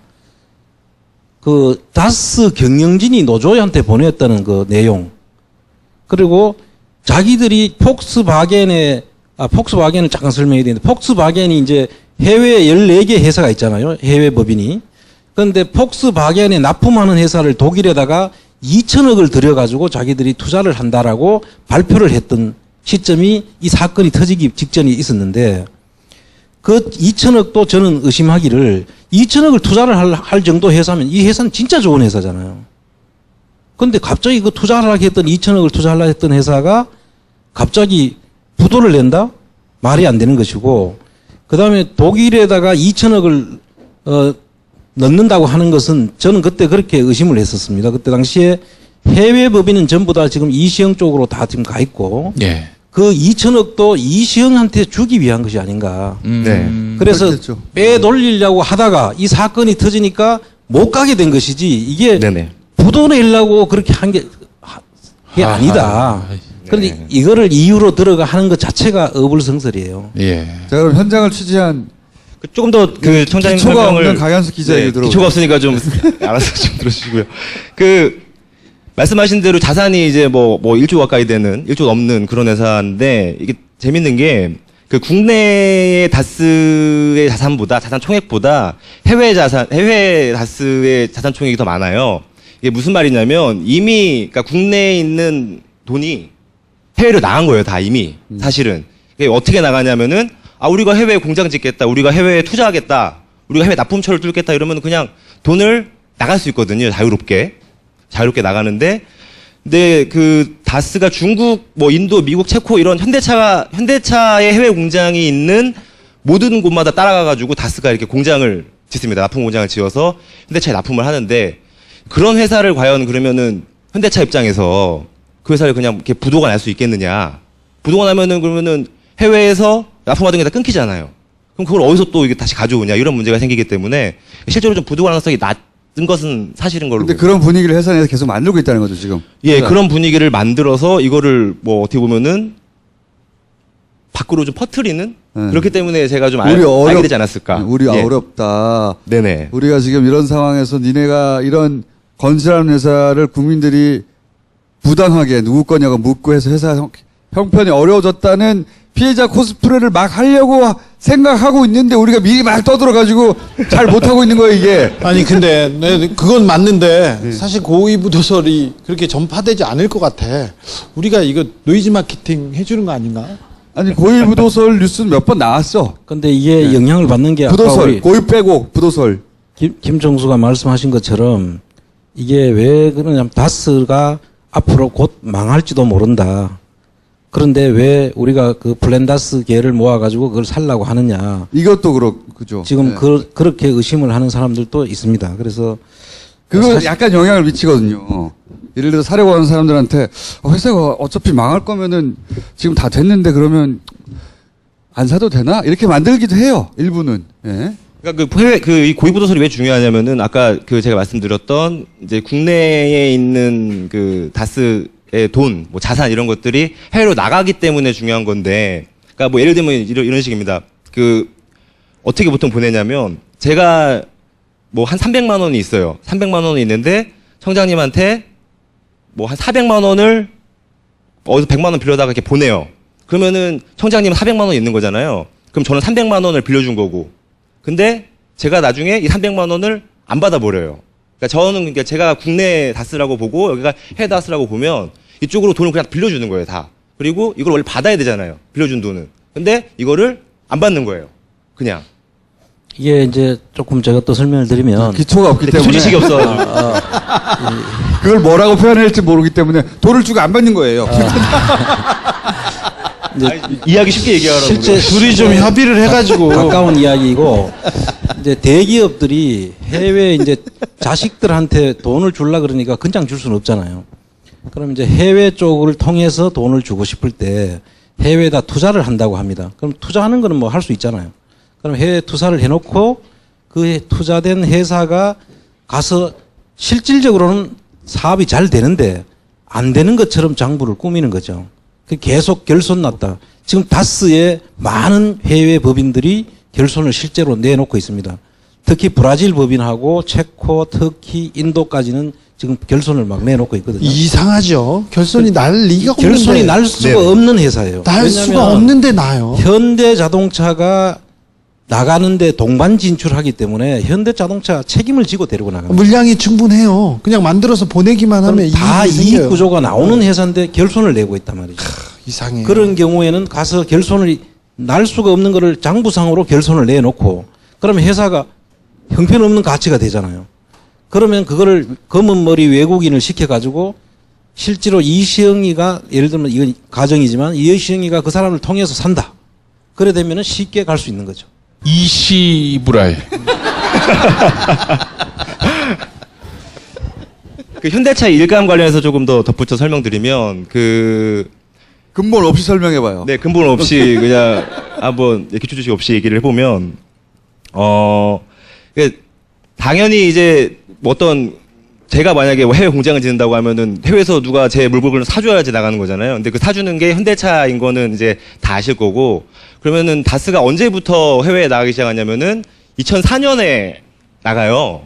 그 다스 경영진이 노조한테 보냈다는 그 내용. 그리고 자기들이 폭스바겐을 잠깐 설명해야 되는데 폭스바겐이 이제 해외 14개 회사가 있잖아요. 해외 법인이. 그런데 폭스바겐에 납품하는 회사를 독일에다가 2천억을 들여가지고 자기들이 투자를 한다라고 발표를 했던 시점이 이 사건이 터지기 직전에 있었는데 그 2천억도 저는 의심하기를 2천억을 투자를 할 정도 회사면 이 회사는 진짜 좋은 회사잖아요. 그런데 갑자기 그 투자하려고 했던 2천억을 투자하려고 했던 회사가 갑자기 부도를 낸다? 말이 안 되는 것이고 그 다음에 독일에다가 2천억을 넣는다고 하는 것은 저는 그때 그렇게 의심을 했었습니다. 그때 당시에 해외 법인은 전부 다 지금 이시영 쪽으로 다 지금 가 있고 예. 그 2천억도 이시영한테 주기 위한 것이 아닌가. 네. 그래서 그렇겠죠. 빼돌리려고 하다가 이 사건이 터지니까 못 가게 된 것이지 이게 부도 내려고 그렇게 한 게 아니다. 그런데 이거를 이유로 들어가 하는 것 자체가 어불성설이에요. 예. 자, 그럼 현장을 취재한 조금 더 그 청장님 기초가 설명을 없는 강현수 기자에게 들어오죠. 기초가 없으니까 좀 알아서 좀 들어주시고요. 그 말씀하신 대로 자산이 이제 뭐 1조 가까이 되는 1조 넘는 그런 회사인데 이게 재밌는 게 그 국내의 다스의 자산 총액보다 해외 다스의 자산 총액이 더 많아요. 이게 무슨 말이냐면 이미 그러니까 국내에 있는 돈이 해외로 나간 거예요, 다 이미. 사실은. 이게 어떻게 나가냐면은 우리가 해외에 공장 짓겠다. 우리가 해외에 투자하겠다. 우리가 해외 납품처를 뚫겠다. 이러면 그냥 돈을 나갈 수 있거든요. 자유롭게 나가는데 근데 그 다스가 중국, 뭐 인도, 미국, 체코 이런 현대차의 해외 공장이 있는 모든 곳마다 따라가가지고 다스가 이렇게 공장을 짓습니다. 납품 공장을 지어서 현대차에 납품을 하는데 그런 회사를 과연 그러면은 현대차 입장에서 그 회사를 그냥 이렇게 부도가 날 수 있겠느냐? 부도가 나면은 그러면은 해외에서 납품하던 게 다 끊기잖아요. 그럼 그걸 어디서 또 이게 다시 가져오냐 이런 문제가 생기기 때문에 실제로 좀 부도 가능성이 낮은 것은 사실인 걸로. 근데 그런 분위기를 회사 내에서 계속 만들고 있다는 거죠 지금. 예, 그러니까. 그런 분위기를 만들어서 이거를 뭐 어떻게 보면은 밖으로 좀 퍼뜨리는 그렇기 때문에 제가 좀 알게 되지 않았을까. 우리 어렵다. 네네. 우리가 지금 이런 상황에서 니네가 이런 건실한 회사를 국민들이 부당하게 누구 거냐고 묻고 해서 회사 형편이 어려워졌다는 피해자 코스프레를 막 하려고 생각하고 있는데 우리가 미리 막 떠들어가지고 잘 못하고 있는 거예요 이게. 아니 근데 그건 맞는데 사실 고의 부도설이 그렇게 전파되지 않을 것 같아. 우리가 이거 노이즈 마케팅 해주는 거 아닌가? 아니 고의 부도설 뉴스는 몇 번 나왔어. 근데 이게 영향을 받는 게 부도설, 아까 우리 고의 빼고 부도설. 김정수가 말씀하신 것처럼 이게 왜 그러냐면 다스가 앞으로 곧 망할지도 모른다. 그런데 왜 우리가 그 플랜다스 개를 모아가지고 그걸 살라고 하느냐. 이것도 그죠. 지금 네. 그렇게 의심을 하는 사람들도 있습니다. 그래서 그거 약간 영향을 미치거든요. 예를 들어 사려고 하는 사람들한테 회사가 어차피 망할 거면은 지금 다 됐는데 그러면 안 사도 되나? 이렇게 만들기도 해요. 일부는. 예. 그러니까 이 고위부도설이 왜 중요하냐면은 아까 그 제가 말씀드렸던 이제 국내에 있는 그 다스의 돈, 뭐 자산 이런 것들이 해외로 나가기 때문에 중요한 건데, 그러니까 뭐 예를 들면 이런 식입니다. 그 어떻게 보통 보내냐면 제가 뭐 한 300만 원이 있어요. 300만 원이 있는데 청장님한테 뭐 한 400만 원을 어디서 100만 원 빌려다가 이렇게 보내요. 그러면은 청장님은 400만 원 있는 거잖아요. 그럼 저는 300만 원을 빌려준 거고. 근데 제가 나중에 이 300만 원을 안 받아버려요. 그러니까 저는 그러니까 제가 국내 다스라고 보고 여기가 해외 다스라고 보면 이쪽으로 돈을 그냥 빌려주는 거예요, 다. 그리고 이걸 원래 받아야 되잖아요. 빌려준 돈은. 근데 이거를 안 받는 거예요. 그냥. 이게 이제 조금 제가 또 설명을 드리면 기초가 없기 때문에 기초지식이 없어가지고. 그걸 뭐라고 표현해야 할지 모르기 때문에 돈을 주고 안 받는 거예요. 이제 이야기 쉽게 얘기하라고. 실제 둘이 좀 협의를 해가지고 가까운 이야기이고 이제 대기업들이 해외 이제 자식들한테 돈을 줄라 그러니까 그냥 줄 수는 없잖아요. 그럼 이제 해외 쪽을 통해서 돈을 주고 싶을 때 해외에다 투자를 한다고 합니다. 그럼 투자하는 거는 뭐 할 수 있잖아요. 그럼 해외 투자를 해놓고 그 투자된 회사가 가서 실질적으로는 사업이 잘 되는데 안 되는 것처럼 장부를 꾸미는 거죠. 계속 결손 났다. 지금 다스의 많은 해외 법인들이 결손을 실제로 내놓고 있습니다. 특히 브라질 법인하고 체코, 터키, 인도까지는 지금 결손을 막 내놓고 있거든요. 이상하죠. 결손이 날 리가 없는데. 결손이 날 수가 없는 회사예요. 날 수가 없는데 나요. 현대자동차가 나가는데 동반 진출하기 때문에 현대자동차가 책임을 지고 데리고 나갑니다. 물량이 충분해요. 그냥 만들어서 보내기만 하면 다 이익이 이익 생겨요. 구조가 나오는 회사인데 결손을 내고 있단 말이죠. 이상해. 그런 경우에는 가서 결손을 날 수가 없는 거를 장부상으로 결손을 내놓고 그러면 회사가 형편없는 가치가 되잖아요. 그러면 그거를 검은 머리 외국인을 시켜가지고 실제로 이시영이가 예를 들면 이건 가정이지만 이시영이가 그 사람을 통해서 산다. 그래 되면은 쉽게 갈 수 있는 거죠. 이시브라이. 그 현대차 일감 관련해서 조금 더 덧붙여 설명드리면 그 근본 없이 설명해봐요. 네, 근본 없이 그냥 한번 기초 지식 없이 얘기를 해보면 당연히 이제 뭐 어떤 제가 만약에 해외 공장을 짓는다고 하면은 해외에서 누가 제 물건을 사줘야지 나가는 거잖아요. 근데 그 사주는 게 현대차인 거는 이제 다 아실 거고 그러면은 다스가 언제부터 해외에 나가기 시작하냐면은 2004년에 나가요.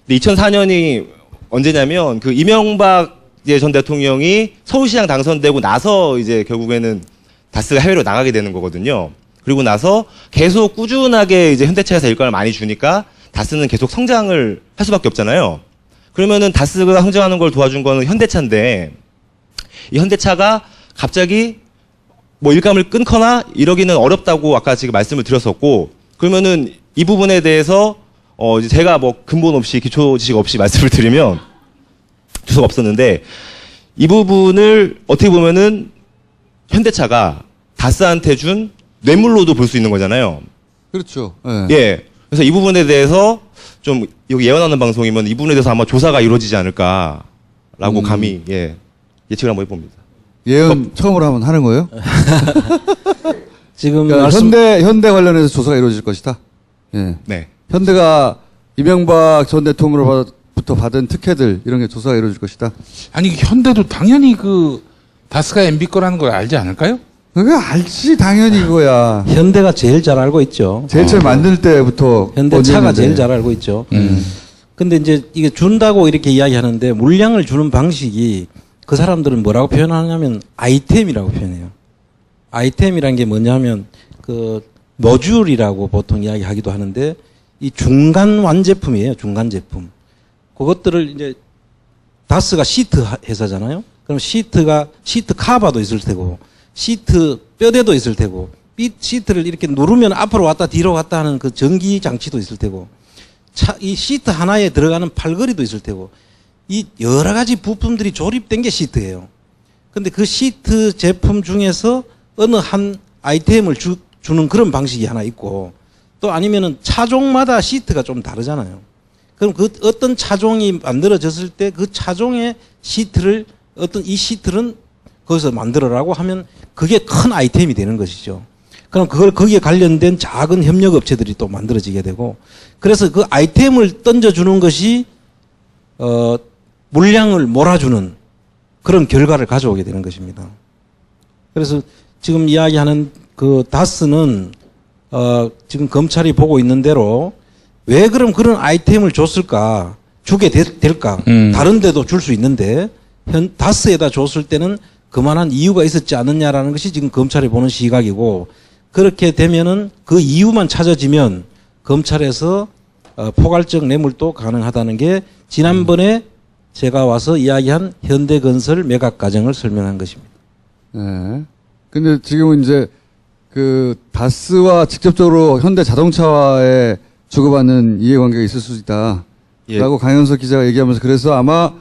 근데 2004년이 언제냐면 그 이명박 전 대통령이 서울시장 당선되고 나서 이제 결국에는 다스가 해외로 나가게 되는 거거든요. 그리고 나서 계속 꾸준하게 이제 현대차에서 일감을 많이 주니까 다스는 계속 성장을 할 수밖에 없잖아요. 그러면은 다스가 성장하는 걸 도와준 거는 현대차인데 이 현대차가 갑자기 뭐 일감을 끊거나 이러기는 어렵다고 아까 지금 말씀을 드렸었고 그러면은 이 부분에 대해서 이제 제가 뭐 근본 없이 기초 지식 없이 말씀을 드리면 주소가 없었는데 이 부분을 어떻게 보면은 현대차가 다스한테 준 뇌물로도 볼 수 있는 거잖아요. 그렇죠. 예. 그래서 이 부분에 대해서 좀 여기 예언하는 방송이면 이 부분에 대해서 아마 조사가 이루어지지 않을까라고 감히 예측을 한번 해봅니다. 예언 처음으로 한번 하는 거예요? 지금 그러니까 현대 관련해서 조사가 이루어질 것이다. 예. 네. 현대가 이명박 전 대통령으로부터 받은 특혜들 이런 게 조사가 이루어질 것이다. 아니 현대도 당연히 그 다스가 MB 거라는 걸 알지 않을까요? 그거 알지 당연히 그거야. 현대가 제일 잘 알고 있죠. 제일 처음 만들 때부터 현대차가 제일 잘 알고 있죠. 근데 이제 이게 준다고 이렇게 이야기하는데 물량을 주는 방식이 그 사람들은 뭐라고 표현하냐면 아이템이라고 표현해요. 아이템이란 게 뭐냐면 그 모듈이라고 보통 이야기하기도 하는데 이 중간 완제품이에요. 중간 제품. 그것들을 이제 다스가 시트 회사잖아요. 그럼 시트 카바도 있을 테고 시트 뼈대도 있을 테고 시트를 이렇게 누르면 앞으로 왔다 뒤로 왔다 하는 그 전기 장치도 있을 테고 이 시트 하나에 들어가는 팔걸이도 있을 테고 이 여러 가지 부품들이 조립된 게 시트예요. 근데 그 시트 제품 중에서 어느 한 아이템을 주는 그런 방식이 하나 있고, 또 아니면은 차종마다 시트가 좀 다르잖아요. 그럼 그 어떤 차종이 만들어졌을 때 그 차종의 시트를 이 시트는 거기서 만들어라고 하면 그게 큰 아이템이 되는 것이죠. 그럼 그걸 거기에 관련된 작은 협력업체들이 또 만들어지게 되고, 그래서 그 아이템을 던져주는 것이 물량을 몰아주는 그런 결과를 가져오게 되는 것입니다. 그래서 지금 이야기하는 그 다스는 지금 검찰이 보고 있는 대로 왜 그럼 그런 아이템을 줬을까? 주게 될까? 다른 데도 줄 수 있는데 다스에다 줬을 때는 그만한 이유가 있었지 않느냐라는 것이 지금 검찰이 보는 시각이고, 그렇게 되면은 그 이유만 찾아지면 검찰에서 포괄적 뇌물도 가능하다는 게 지난번에 제가 와서 이야기한 현대건설 매각 과정을 설명한 것입니다. 네. 근데 지금은 이제 그 다스와 직접적으로 현대자동차와의 주고받는 이해관계가 있을 수 있다. 예. 라고 강현석 기자가 얘기하면서, 그래서 아마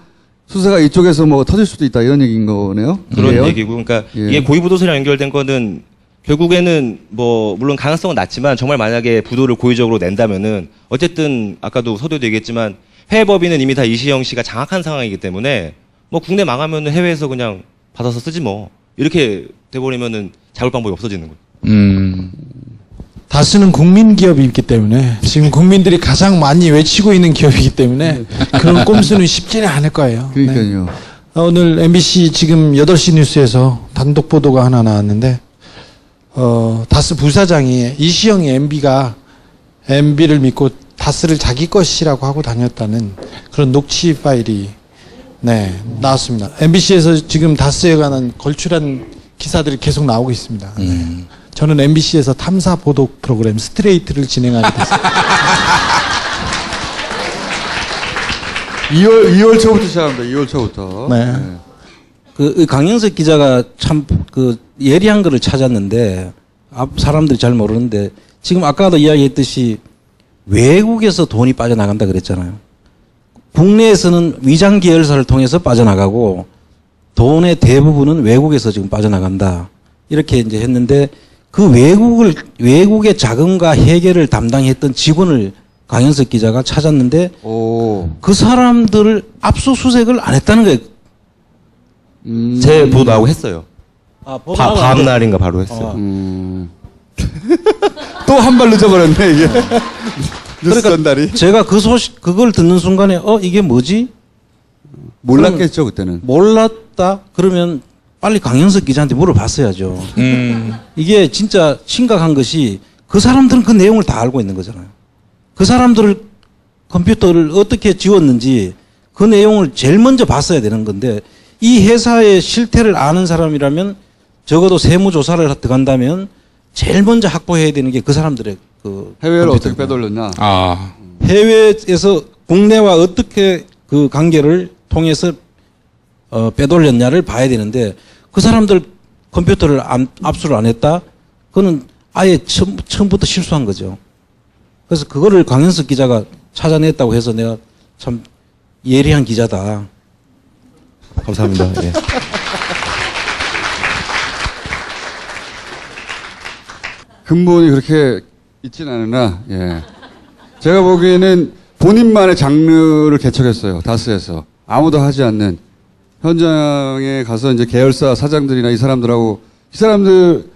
수사가 이쪽에서 뭐 터질 수도 있다 이런 얘기인 거네요. 그런 그래요? 얘기고, 그러니까 예. 이게 고위부도서랑 연결된 거는 결국에는 뭐 물론 가능성은 낮지만 정말 만약에 부도를 고의적으로 낸다면은 어쨌든 아까도 서두에도 얘기했지만 해외법인은 이미 다 이시영 씨가 장악한 상황이기 때문에 뭐 국내 망하면은 해외에서 그냥 받아서 쓰지 뭐 이렇게 돼버리면은 잡을 방법이 없어지는 거예요. 다스는 국민 기업이기 때문에 지금 국민들이 가장 많이 외치고 있는 기업이기 때문에 그런 꼼수는 쉽지는 않을 거예요. 그러니까요. 네. 오늘 MBC 지금 8시 뉴스에서 단독 보도가 하나 나왔는데 다스 부사장이 이시영이 MB를 믿고 다스를 자기 것이라고 하고 다녔다는 그런 녹취 파일이 나왔습니다. MBC에서 지금 다스에 관한 걸출한 기사들이 계속 나오고 있습니다. 저는 MBC에서 탐사 보도 프로그램 스트레이트를 진행하게 됐습니다. 2월 초부터 시작합니다. 2월 초부터. 네. 그 강영석 기자가 참 그 예리한 거를 찾았는데 사람들이 잘 모르는데, 지금 아까도 이야기했듯이 외국에서 돈이 빠져나간다 그랬잖아요. 국내에서는 위장 계열사를 통해서 빠져나가고 돈의 대부분은 외국에서 지금 빠져나간다. 이렇게 이제 했는데, 그 외국의 자금과 해결을 담당했던 직원을 강현석 기자가 찾았는데, 그 사람들을 압수수색을 안 했다는 거예요. 제 보도 나오고 했어요. 다음 날인가 바로 했어요. 또 한 발 늦어버렸네, 이게. 뉴스 그러니까 전달이. 제가 그걸 듣는 순간에 이게 뭐지? 몰랐겠죠, 그때는. 몰랐다? 그러면 빨리 강현석 기자한테 물어봤어야죠. 이게 진짜 심각한 것이 그 사람들은 그 내용을 다 알고 있는 거잖아요. 그 사람들을 컴퓨터를 어떻게 지웠는지 그 내용을 제일 먼저 봤어야 되는 건데, 이 회사의 실태를 아는 사람이라면 적어도 세무조사를 들어간다면 제일 먼저 확보해야 되는 게 그 사람들의 그 해외를 어떻게 빼돌렸나. 해외에서 국내와 어떻게 그 관계를 통해서 빼돌렸냐를 봐야 되는데, 그 사람들 컴퓨터를 압수를 안 했다? 그거는 아예 처음부터 실수한 거죠. 그래서 그거를 강현석 기자가 찾아냈다고 해서 내가 참 예리한 기자다. 감사합니다. 예. 근본이 그렇게 있진 않으나, 예. 제가 보기에는 본인만의 장르를 개척했어요. 다스에서. 아무도 하지 않는. 현장에 가서 이제 계열사 사장들이나 이 사람들하고, 이 사람들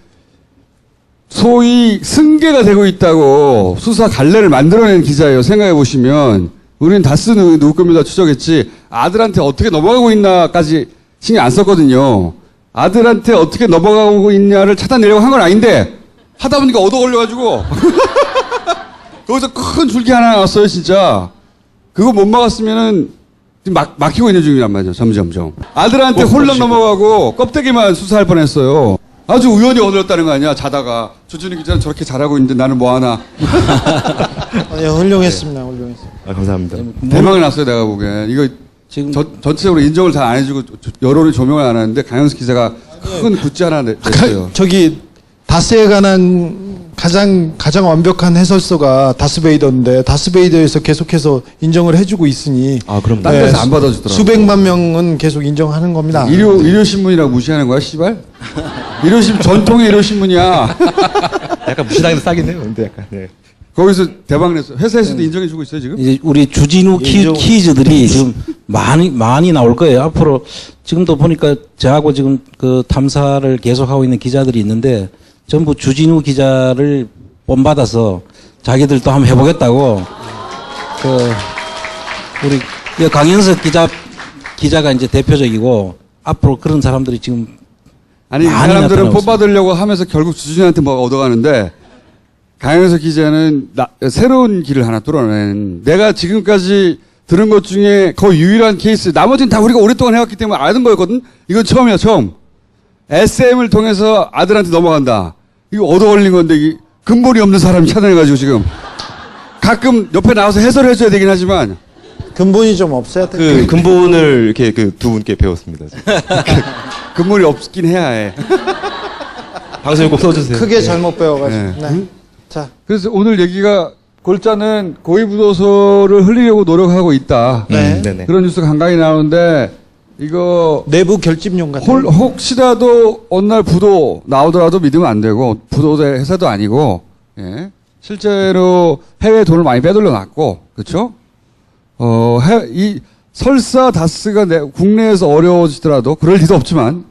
소위 승계가 되고 있다고 수사 갈래를 만들어낸 기자예요. 생각해 보시면. 우리는 다스 누구 겁니다 추적했지, 아들한테 어떻게 넘어가고 있나까지 신경 안 썼거든요. 아들한테 어떻게 넘어가고 있냐를 찾아내려고 한 건 아닌데, 하다 보니까 얻어 걸려가지고 거기서 큰 줄기 하나 나왔어요, 진짜. 그거 못 막았으면은 지금 막히고 있는 중이란 말이죠, 점점점. 아들한테 홀랑 넘어가고 껍데기만 수사할 뻔했어요. 아주 우연히 얻었다는 거 아니야, 자다가. 조준희 기자는 저렇게 잘하고 있는데 나는 뭐 하나. 훌륭했습니다. 훌륭했습니다. 감사합니다. 대박이 났어요, 내가 보기엔. 이거 지금 전체적으로 인정을 잘 안 해주고 여론이 조명을 안 하는데 강현석 기자가 큰 굿즈 하나 냈어요. 저기 다스에 관한 가장 완벽한 해설서가 다스베이더인데 다스베이더에서 계속해서 인정을 해주고 있으니 그럼 딴 데서 안 받아주더라고. 수백만 명은 계속 인정하는 겁니다. 일요 신문이라고 무시하는 거야, 씨발? 전통의 일요 신문이야. 약간 무시당해도 싸겠네요. 근데 약간. 네. 거기서 대박 냈어. 회사에서도 인정해주고 있어요 지금? 이제 우리 주진우 퀴즈들이 지금 많이 나올 거예요. 앞으로 지금도 보니까 저하고 지금 그 탐사를 계속하고 있는 기자들이 있는데 전부 주진우 기자를 본받아서 자기들도 한번 해보겠다고 우리 강현석 기자가 이제 대표적이고 앞으로 그런 사람들이 지금 아니 이 사람들은 뽑아들려고 하면서 결국 주진우한테 뭐 얻어가는데 강현석 기자는 새로운 길을 하나 뚫어낸 내가 지금까지 들은 것 중에 거의 유일한 케이스 나머지는 다 우리가 오랫동안 해왔기 때문에 아는 거였거든. 이건 처음이야 처음. SM을 통해서 아들한테 넘어간다. 이거 얻어걸린 건데 이게 근본이 없는 사람이 찾아내가지고 지금 가끔 옆에 나와서 해설해줘야 되긴 하지만 근본이 좀 없어야 돼. 그 근본을 이렇게 그 두 분께 배웠습니다. 근본이 없긴 해야 해. 방송에 꼭 써주세요. 크게 잘못 배워가지고. 네. 자, 그래서 오늘 얘기가 골자는 고위부도서를 흘리려고 노력하고 있다. 네네. 그런 뉴스가 간간히 나오는데 이거 내부 결집용 같은. 혹시라도 어느 날 부도 나오더라도 믿으면 안 되고 부도대 회사도 아니고 실제로 해외 돈을 많이 빼돌려 놨고 그렇죠? 이 설사 다스가 국내에서 어려워지더라도 그럴 리도 없지만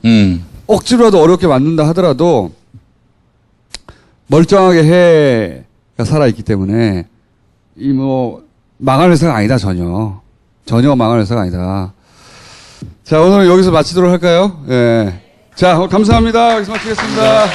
억지로라도 어렵게 만든다 하더라도 멀쩡하게 해가 살아있기 때문에 이 뭐 망할 회사가 아니다 전혀 망할 회사가 아니다. 자 오늘 여기서 마치도록 할까요? 예. 자 감사합니다. 여기서 마치겠습니다.